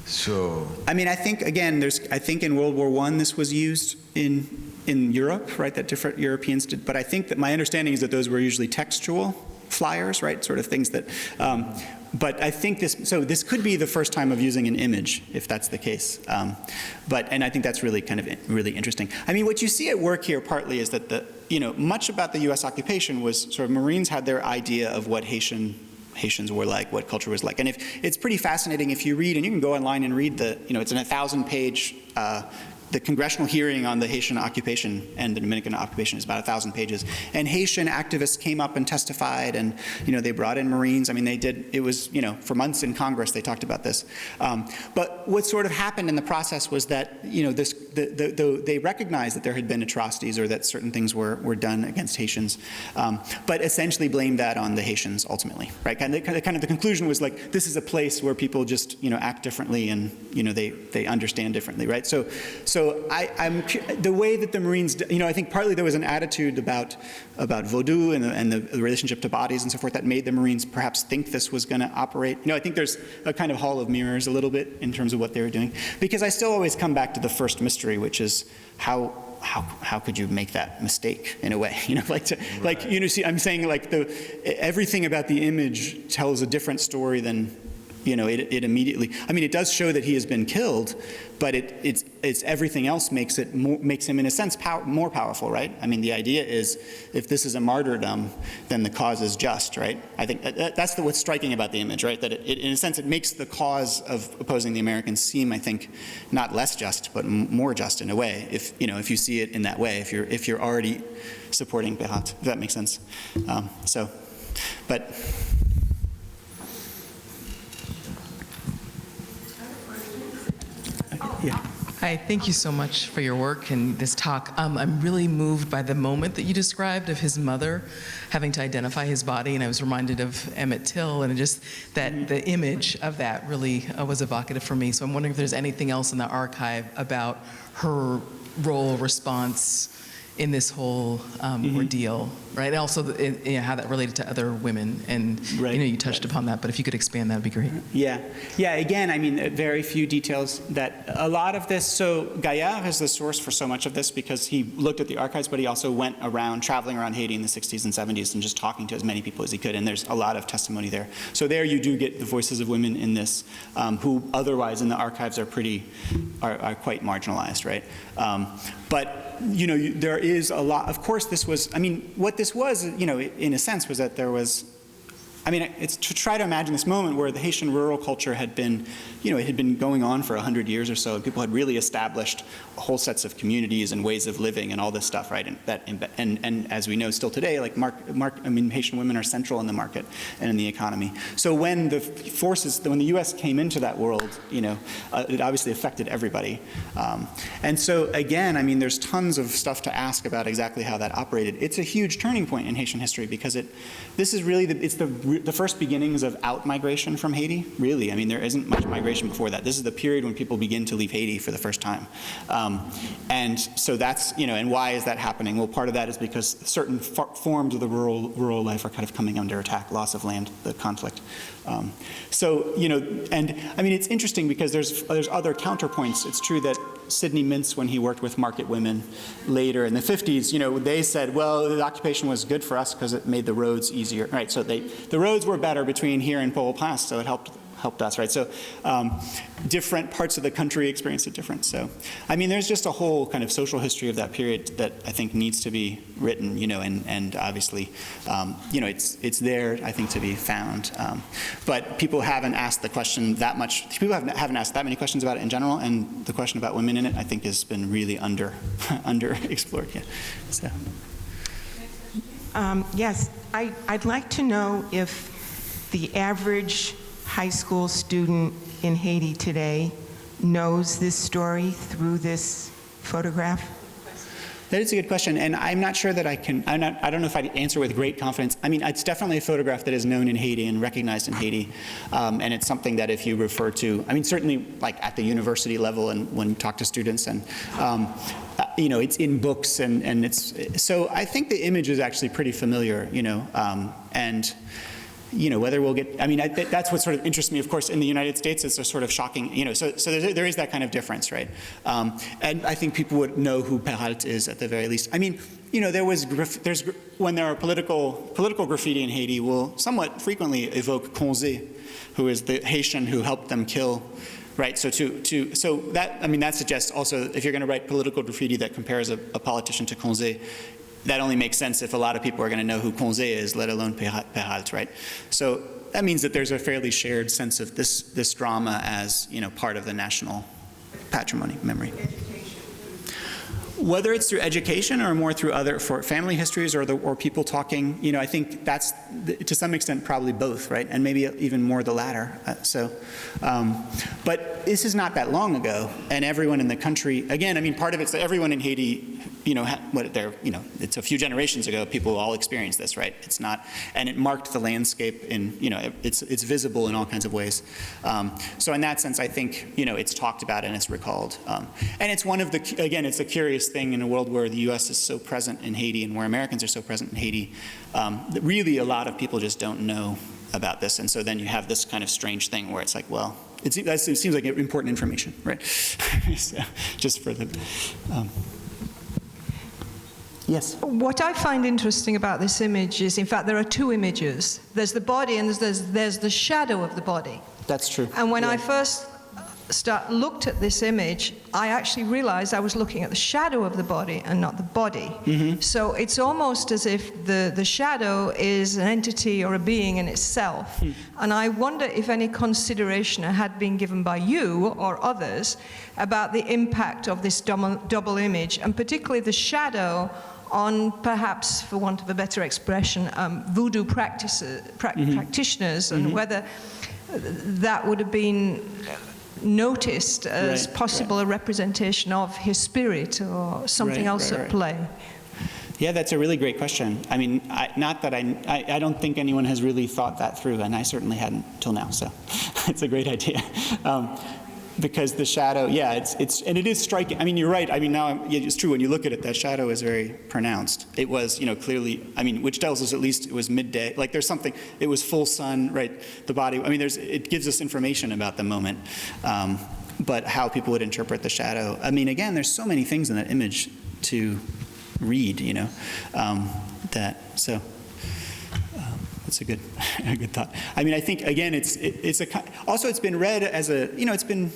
[SPEAKER 5] So.
[SPEAKER 2] I mean, I think, again, I think in World War I this was used in Europe, right, that different Europeans did. But I think that my understanding is that those were usually textual flyers, right, sort of things that, but I think this could be the first time of using an image, if that's the case. And I think that's really really interesting. I mean, what you see at work here partly is that much about the US occupation was sort of Marines had their idea of what Haitians were like, what culture was like. And it's pretty fascinating if you read, and you can go online and read it's an 1,000-page, the congressional hearing on the Haitian occupation and the Dominican occupation is about 1,000 pages. And Haitian activists came up and testified, and they brought in Marines. I mean, they did. It was for months in Congress they talked about this. But what sort of happened in the process was that they recognized that there had been atrocities or that certain things were done against Haitians, but essentially blamed that on the Haitians ultimately, right? Kind of the conclusion was like, this is a place where people just act differently and they understand differently, right? So I'm the way that the Marines, I think partly there was an attitude about Voodoo and the relationship to bodies and so forth that made the Marines perhaps think this was going to operate. I think there's a kind of hall of mirrors a little bit in terms of what they were doing, because I still always come back to the first mystery, which is how could you make that mistake in a way? See, I'm saying everything about the image tells a different story than. It immediately. I mean, it does show that he has been killed, but it's everything else makes him in a sense more powerful, right? I mean, the idea is if this is a martyrdom, then the cause is just, right? I think that's what's striking about the image, right? That in a sense it makes the cause of opposing the Americans seem, I think, not less just, but more just in a way. If you see it in that way, if you're already supporting Pérat, if that makes sense. Yeah.
[SPEAKER 6] Hi, thank you so much for your work and this talk. I'm really moved by the moment that you described of his mother having to identify his body, and I was reminded of Emmett Till, and just that the image of that really was evocative for me. So I'm wondering if there's anything else in the archive about her role, response, in this whole ordeal, right? And also how that related to other women. And
[SPEAKER 2] Right.
[SPEAKER 6] you touched upon that, but if you could expand, that would be great.
[SPEAKER 2] Yeah. Again, I mean, very few details. That a lot of this. So Gaillard is the source for so much of this because he looked at the archives, but he also went around, traveling around Haiti in the 60s and 70s, and just talking to as many people as he could. And there's a lot of testimony there. So there you do get the voices of women in this, who otherwise in the archives are quite marginalized, right? But there is a lot. Of course, this was. I mean, what this was, in a sense, was that there was. I mean, it's to try to imagine this moment where the Haitian rural culture had been, it had been going on for 100 years or so, and people had really established whole sets of communities and ways of living and all this stuff, right? And as we know still today, like Haitian women are central in the market and in the economy. So when when the U.S. came into that world, it obviously affected everybody. And so again, I mean, there's tons of stuff to ask about exactly how that operated. It's a huge turning point in Haitian history because this is really the first beginnings of out-migration from Haiti, really. I mean, there isn't much migration before that. This is the period when people begin to leave Haiti for the first time. And so that's, and why is that happening? Well, part of that is because certain forms of the rural life are kind of coming under attack, loss of land, the conflict. And I mean, it's interesting because there's other counterpoints. It's true that Sidney Mintz, when he worked with market women later in the 50s, they said, well, the occupation was good for us because it made the roads easier, right? So the roads were better between here and Port-au-Prince, so it helped us, right? So different parts of the country experienced it different. So, I mean, there's just a whole kind of social history of that period that I think needs to be written, and obviously, it's there, I think, to be found. But people haven't asked the question that much. People haven't asked that many questions about it in general, and the question about women in it, I think, has been really underexplored. Yeah. So.
[SPEAKER 7] Yes, I'd like to know if the average high school student in Haiti today knows this story through this photograph?
[SPEAKER 2] That is a good question, and I'm not sure that I don't know if I'd answer with great confidence. I mean, it's definitely a photograph that is known in Haiti and recognized in Haiti, and it's something that if you refer to, I mean, certainly like at the university level and when you talk to students, and it's in books, and it's, so I think the image is actually pretty familiar, and whether we'll get, I mean, that's what sort of interests me, of course, in the United States. It's a sort of shocking, so there is that kind of difference, right? And I think people would know who Peralt is at the very least. I mean, when there are political graffiti in Haiti will somewhat frequently evoke Conze, who is the Haitian who helped them kill, right? So so that, I mean, that suggests also, if you're going to write political graffiti that compares a politician to Conze, that only makes sense if a lot of people are going to know who Conze is, let alone Peralt, right? So that means that there's a fairly shared sense of this drama as, part of the national patrimony memory. Whether it's through education or more through for family histories or people talking, I think that's to some extent probably both, right? And maybe even more the latter. But this is not that long ago, and everyone in the country, again, I mean, part of it's that everyone in Haiti, it's a few generations ago, people all experienced this, right? It's not, and it marked the landscape in, it's visible in all kinds of ways. So in that sense, I think, it's talked about and it's recalled. And it's one of the, again, it's a curious thing in a world where the U.S. is so present in Haiti and where Americans are so present in Haiti, that really a lot of people just don't know about this. And so then you have this kind of strange thing where it's like, well, it seems like important information, right? So, just for the, yes?
[SPEAKER 8] What I find interesting about this image is, in fact, there are two images. There's the body and there's the shadow of the body.
[SPEAKER 2] That's true.
[SPEAKER 8] And when I first looked at this image, I actually realized I was looking at the shadow of the body and not the body. Mm-hmm. So it's almost as if the shadow is an entity or a being in itself. Mm. And I wonder if any consideration had been given by you or others about the impact of this double image, and particularly the shadow on, perhaps, for want of a better expression, voodoo practitioners, and whether that would have been noticed as possible a representation of his spirit or something else at play.
[SPEAKER 2] Yeah, that's a really great question. I mean, I don't think anyone has really thought that through, and I certainly hadn't till now, so it's a great idea. because the shadow, yeah, and it is striking. I mean, you're right. I mean, now it's true when you look at it, that shadow is very pronounced. It was, clearly, I mean, which tells us at least it was midday. Like there's something, it was full sun, right? The body, I mean, it gives us information about the moment, but how people would interpret the shadow. I mean, again, there's so many things in that image to read, that's a good thought. I mean, I think, again, it's been read as it's been,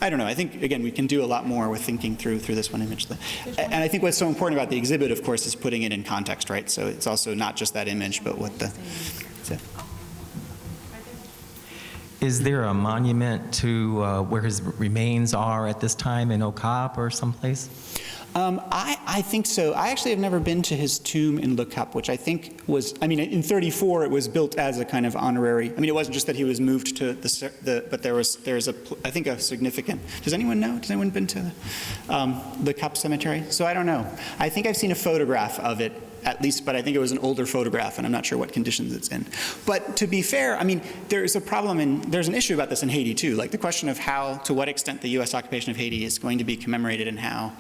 [SPEAKER 2] I don't know, I think, again, we can do a lot more with thinking through this one image. And I think what's so important about the exhibit, of course, is putting it in context, right? So it's also not just that image, but what the...
[SPEAKER 9] Is there a monument to where his remains are at this time in Okap or someplace?
[SPEAKER 2] I think so. I actually have never been to his tomb in Le Cap, which I think was, I mean, in 34 it was built as a kind of honorary, I mean, it wasn't just that he was moved to but there's I think a significant, does anyone know? Has anyone been to Le Cap Cemetery? So I don't know. I think I've seen a photograph of it, at least, but I think it was an older photograph, and I'm not sure what conditions it's in. But to be fair, I mean, there's an issue about this in Haiti too, like the question of to what extent the U.S. occupation of Haiti is going to be commemorated and how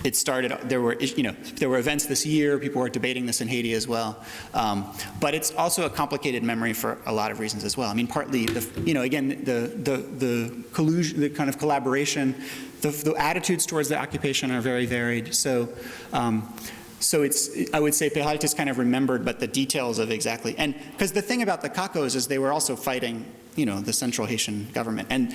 [SPEAKER 2] it started. There were events this year. People were debating this in Haiti as well. But it's also a complicated memory for a lot of reasons as well. I mean, partly, the collusion, the kind of collaboration, the attitudes towards the occupation are very varied. So I would say Peralta is kind of remembered, but the details of exactly, and because the thing about the Cacos is they were also fighting, the Central Haitian government, and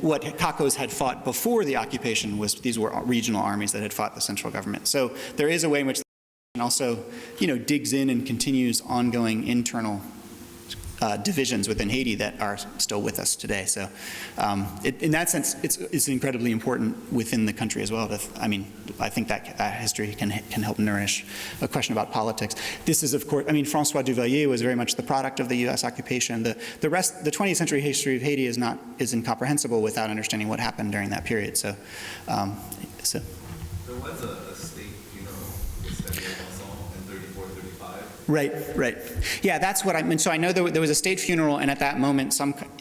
[SPEAKER 2] what Cacos had fought before the occupation was these were regional armies that had fought the central government. So there is a way in which the also, digs in and continues ongoing internal divisions within Haiti that are still with us today. So in that sense, it's incredibly important within the country as well. I think that history can help nourish a question about politics. This is, of course, I mean, François Duvalier was very much the product of the U.S. occupation. The 20th century history of Haiti is incomprehensible without understanding what happened during that period. So,
[SPEAKER 5] There was a state, in 34, 35.
[SPEAKER 2] Right. Yeah, that's what I mean. So I know there was a state funeral, and at that moment,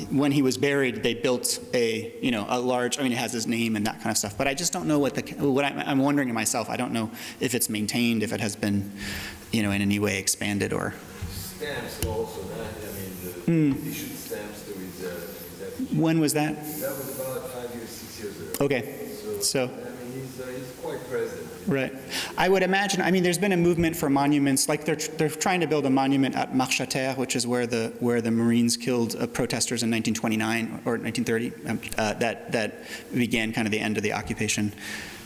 [SPEAKER 2] when he was buried, they built a large, I mean, it has his name and that kind of stuff. But I just don't know what I'm wondering to myself. I don't know if it's maintained, if it has been, in any way expanded or.
[SPEAKER 5] Stamps also, I mean, the issued stamps to his
[SPEAKER 2] When was that?
[SPEAKER 5] That was about 5 years, 6 years ago.
[SPEAKER 2] Okay. So.
[SPEAKER 5] I mean, he's quite present.
[SPEAKER 2] Right. I would imagine, I mean, there's been a movement for monuments, like they're trying to build a monument at Marche-à-Terre, which is where the Marines killed protesters in 1929 or 1930, that began kind of the end of the occupation.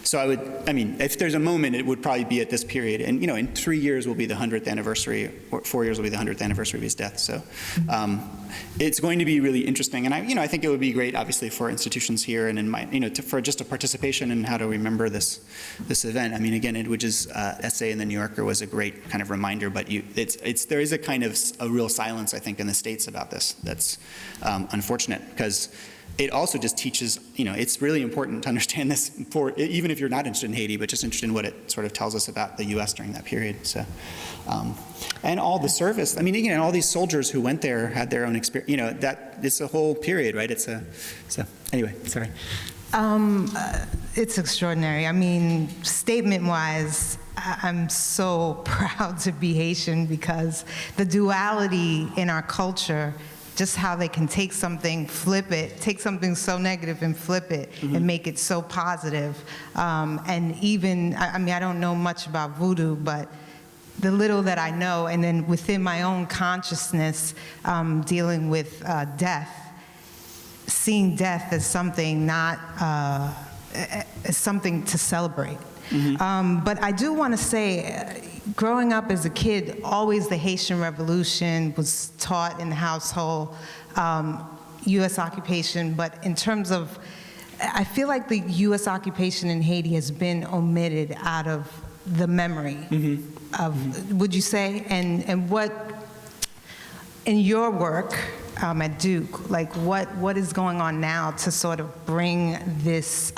[SPEAKER 2] So I mean, if there's a moment, it would probably be at this period. And, in 3 years will be the 100th anniversry, or 4 years will be the 100th anniversary of his death. So it's going to be really interesting. And I think it would be great, obviously, for institutions here and for just a participation in how to remember this event. I mean, again, Edwidge's essay in the New Yorker was a great kind of reminder, but there is a kind of a real silence, I think, in the States about this that's unfortunate, because it also just teaches, it's really important to understand this even if you're not interested in Haiti, but just interested in what it sort of tells us about the U.S. during that period. So, and all the service, I mean, again, all these soldiers who went there had their own experience, that it's a whole period, right? So anyway, sorry.
[SPEAKER 10] It's extraordinary. I mean, statement-wise, I'm so proud to be Haitian, because the duality in our culture, just how they can take something, take something so negative and flip it and make it so positive. And even, I mean, I don't know much about Voodoo, but the little that I know, and then within my own consciousness, dealing with death, seeing death as something not, as something to celebrate. But I do want to say, growing up as a kid, always the Haitian Revolution was taught in the household, U.S. occupation, but in terms of, I feel like the U.S. occupation in Haiti has been omitted out of the memory of, would you say? And what, in your work at Duke, like what is going on now to sort of bring this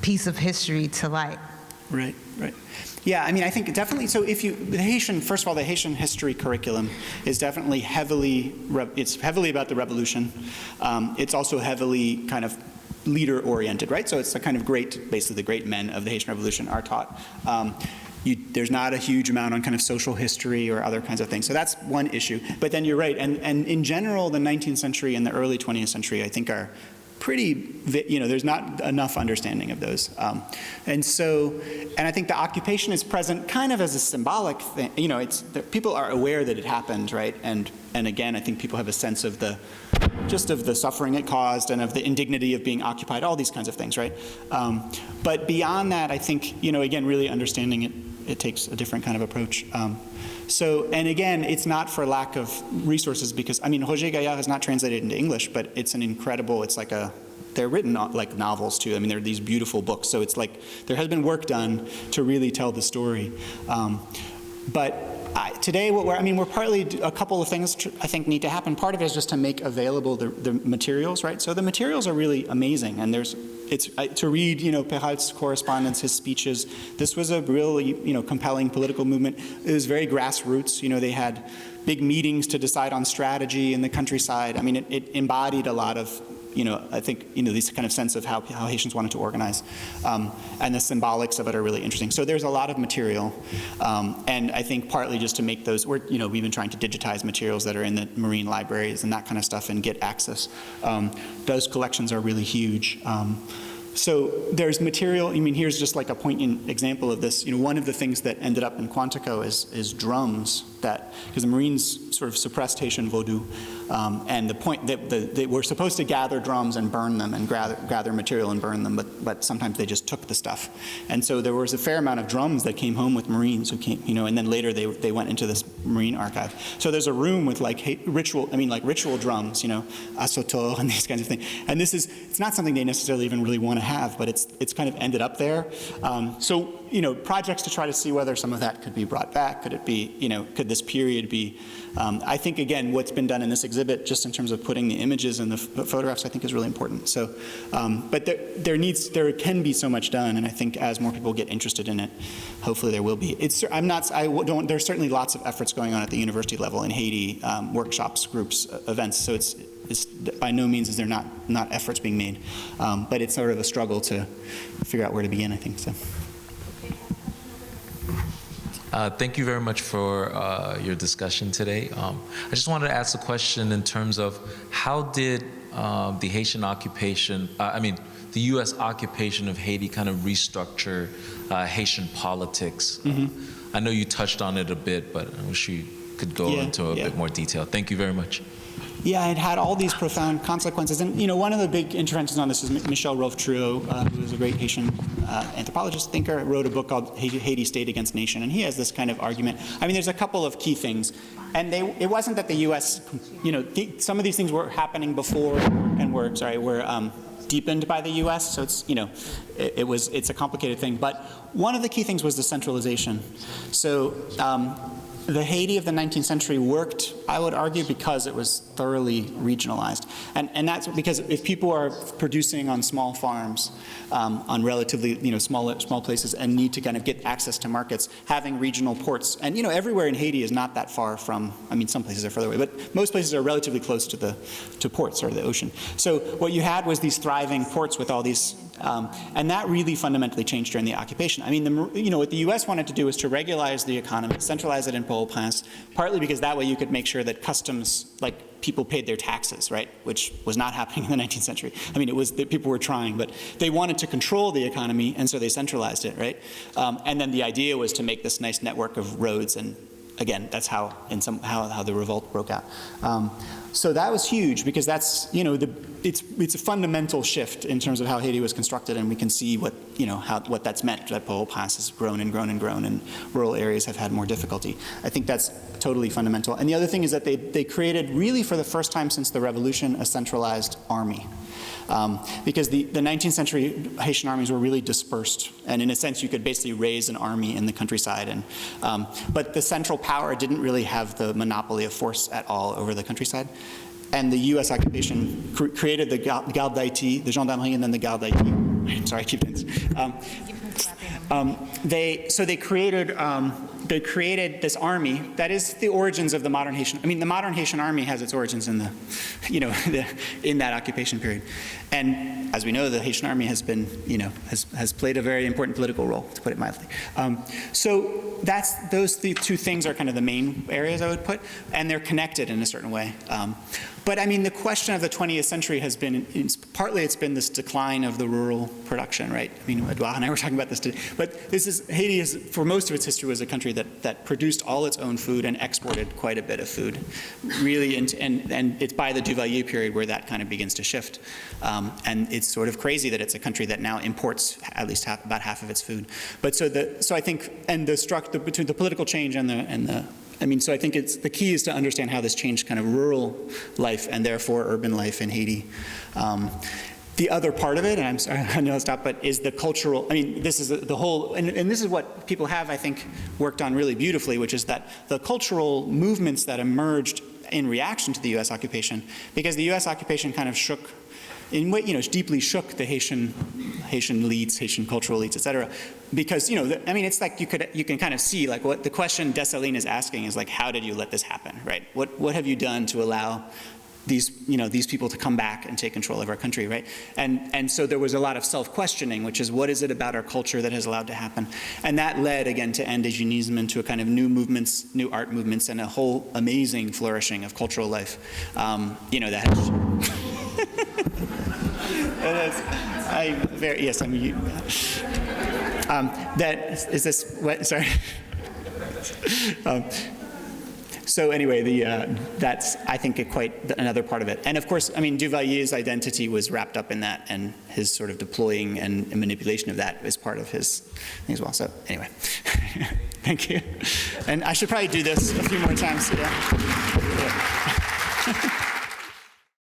[SPEAKER 10] piece of history to light?
[SPEAKER 2] Right. Yeah, I mean, I think definitely, so first of all, the Haitian history curriculum is definitely it's heavily about the revolution. It's also heavily kind of leader-oriented, right? So it's the kind of basically the great men of the Haitian Revolution are taught. There's not a huge amount on kind of social history or other kinds of things. So that's one issue. But then you're right, and in general, the 19th century and the early 20th century, I think, are pretty, there's not enough understanding of those. And I think the occupation is present kind of as a symbolic thing. People are aware that it happened, right? And again, I think people have a sense of the suffering it caused and of the indignity of being occupied, all these kinds of things, right? But beyond that, I think, again, really understanding it takes a different kind of approach. And again, it's not for lack of resources because, Roger Gaillard is not translated into English, but it's an incredible, they're written like novels too. They're these beautiful books. So it's like there has been work done to really tell the story. Today, we're partly, a couple of things I think need to happen. Part of it is just to make available the materials, right? So the materials are really amazing, and to read, Perrault's correspondence, his speeches. This was a really, compelling political movement. It was very grassroots. They had big meetings to decide on strategy in the countryside. It embodied a lot of, I think, this kind of sense of how Haitians wanted to organize. And the symbolics of it are really interesting. So there's a lot of material. And I think partly just to make those, we've been trying to digitize materials that are in the marine libraries and that kind of stuff and get access. Those collections are really huge. So there's material, here's just like a poignant example of this. One of the things that ended up in Quantico is drums because the Marines sort of suppressed Haitian Voodoo. And the point that they were supposed to gather drums and burn them and gather material and burn them, but sometimes they just took the stuff. And so there was a fair amount of drums that came home with Marines who came, and then later they went into this Marine archive. So there's a room with ritual drums, asotor and these kinds of things. And it's not something they necessarily even really want to have, but it's kind of ended up there. Projects to try to see whether some of that could be brought back. Could it be, could this period be, I think, again, what's been done in this exhibit, just in terms of putting the images and the photographs, I think is really important. So, but there can be so much done, and I think as more people get interested in it, hopefully there will be. There's certainly lots of efforts going on at the university level in Haiti, workshops, groups, events, so it's by no means is there not efforts being made, but it's sort of a struggle to figure out where to begin, I think, so.
[SPEAKER 11] Thank you very much for your discussion today. I just wanted to ask a question in terms of how did the Haitian occupation, the U.S. occupation of Haiti kind of restructure Haitian politics? Mm-hmm. I know you touched on it a bit, but I wish you could go into a bit more detail. Thank you very much.
[SPEAKER 2] Yeah, it had all these profound consequences. And, one of the big interventions on this is Michel Rolfe-Truot, who is a great Haitian anthropologist, thinker, wrote a book called Haiti, State Against Nation. And he has this kind of argument. There's a couple of key things. And it wasn't that the U.S., some of these things were happening before and were deepened by the U.S., so it's a complicated thing. But one of the key things was the centralization. So the Haiti of the 19th century worked, I would argue, because it was thoroughly regionalized. And that's because if people are producing on small farms, on relatively small places, and need to kind of get access to markets, having regional ports, and everywhere in Haiti is not that far from, some places are further away, but most places are relatively close to ports or the ocean. So what you had was these thriving ports with all these, and that really fundamentally changed during the occupation. What the U.S. wanted to do was to regularize the economy, centralize it in Port-au-Prince, partly because that way you could make sure that customs, people paid their taxes, right, which was not happening in the 19th century. It was that people were trying, but they wanted to control the economy, and so they centralized it, right? And then the idea was to make this nice network of roads, and again, that's how the revolt broke out. So that was huge because that's it's a fundamental shift in terms of how Haiti was constructed, and we can see what that's meant. That Port-au-Prince has grown and grown and grown, and rural areas have had more difficulty. I think that's totally fundamental. And the other thing is that they created, really for the first time since the revolution, a centralized army. Because the 19th century Haitian armies were really dispersed, and in a sense you could basically raise an army in the countryside, but the central power didn't really have the monopoly of force at all over the countryside. And the U.S. occupation created the Garde d'Haïti, the gendarmerie, and then the Garde d'Haïti. Sorry, I keep doing this. They created they created this army that is the origins of the modern Haitian. I mean, the modern Haitian army has its origins in the, in that occupation period. And as we know, the Haitian army has been, has played a very important political role, to put it mildly. So those two things are kind of the main areas I would put, and they're connected in a certain way. But I mean, the question of the 20th century has been, partly it's been this decline of the rural production, right? I mean, Edouard and I were talking about this today. But Haiti is, for most of its history, was a country that produced all its own food and exported quite a bit of food. Really, and it's by the Duvalier period where that kind of begins to shift. And it's sort of crazy that it's a country that now imports at least about half of its food. But so I think, and between the political change so I think the key is to understand how this changed kind of rural life and therefore urban life in Haiti. The other part of it, and I'm sorry, I know I'll stop, but is the cultural, this is the whole, and this is what people have, I think, worked on really beautifully, which is that the cultural movements that emerged in reaction to the U.S. occupation, because the U.S. occupation kind of deeply shook the Haitian elites, Haitian cultural elites, et cetera. Because, it's like you can kind of see, like, what the question Dessalines is asking is, like, how did you let this happen, right? What have you done to allow these people to come back and take control of our country, right? And so there was a lot of self-questioning, which is, what is it about our culture that has allowed to happen? And that led, again, to indigenism and to a kind of new movements, new art movements, and a whole amazing flourishing of cultural life. That has... Yes, I'm you. Sorry. So anyway, that's, I think, quite another part of it. And of course, Duvalier's identity was wrapped up in that, and his sort of deploying and manipulation of that is part of his thing as well. So anyway, thank you. And I should probably do this a few more times. Yeah.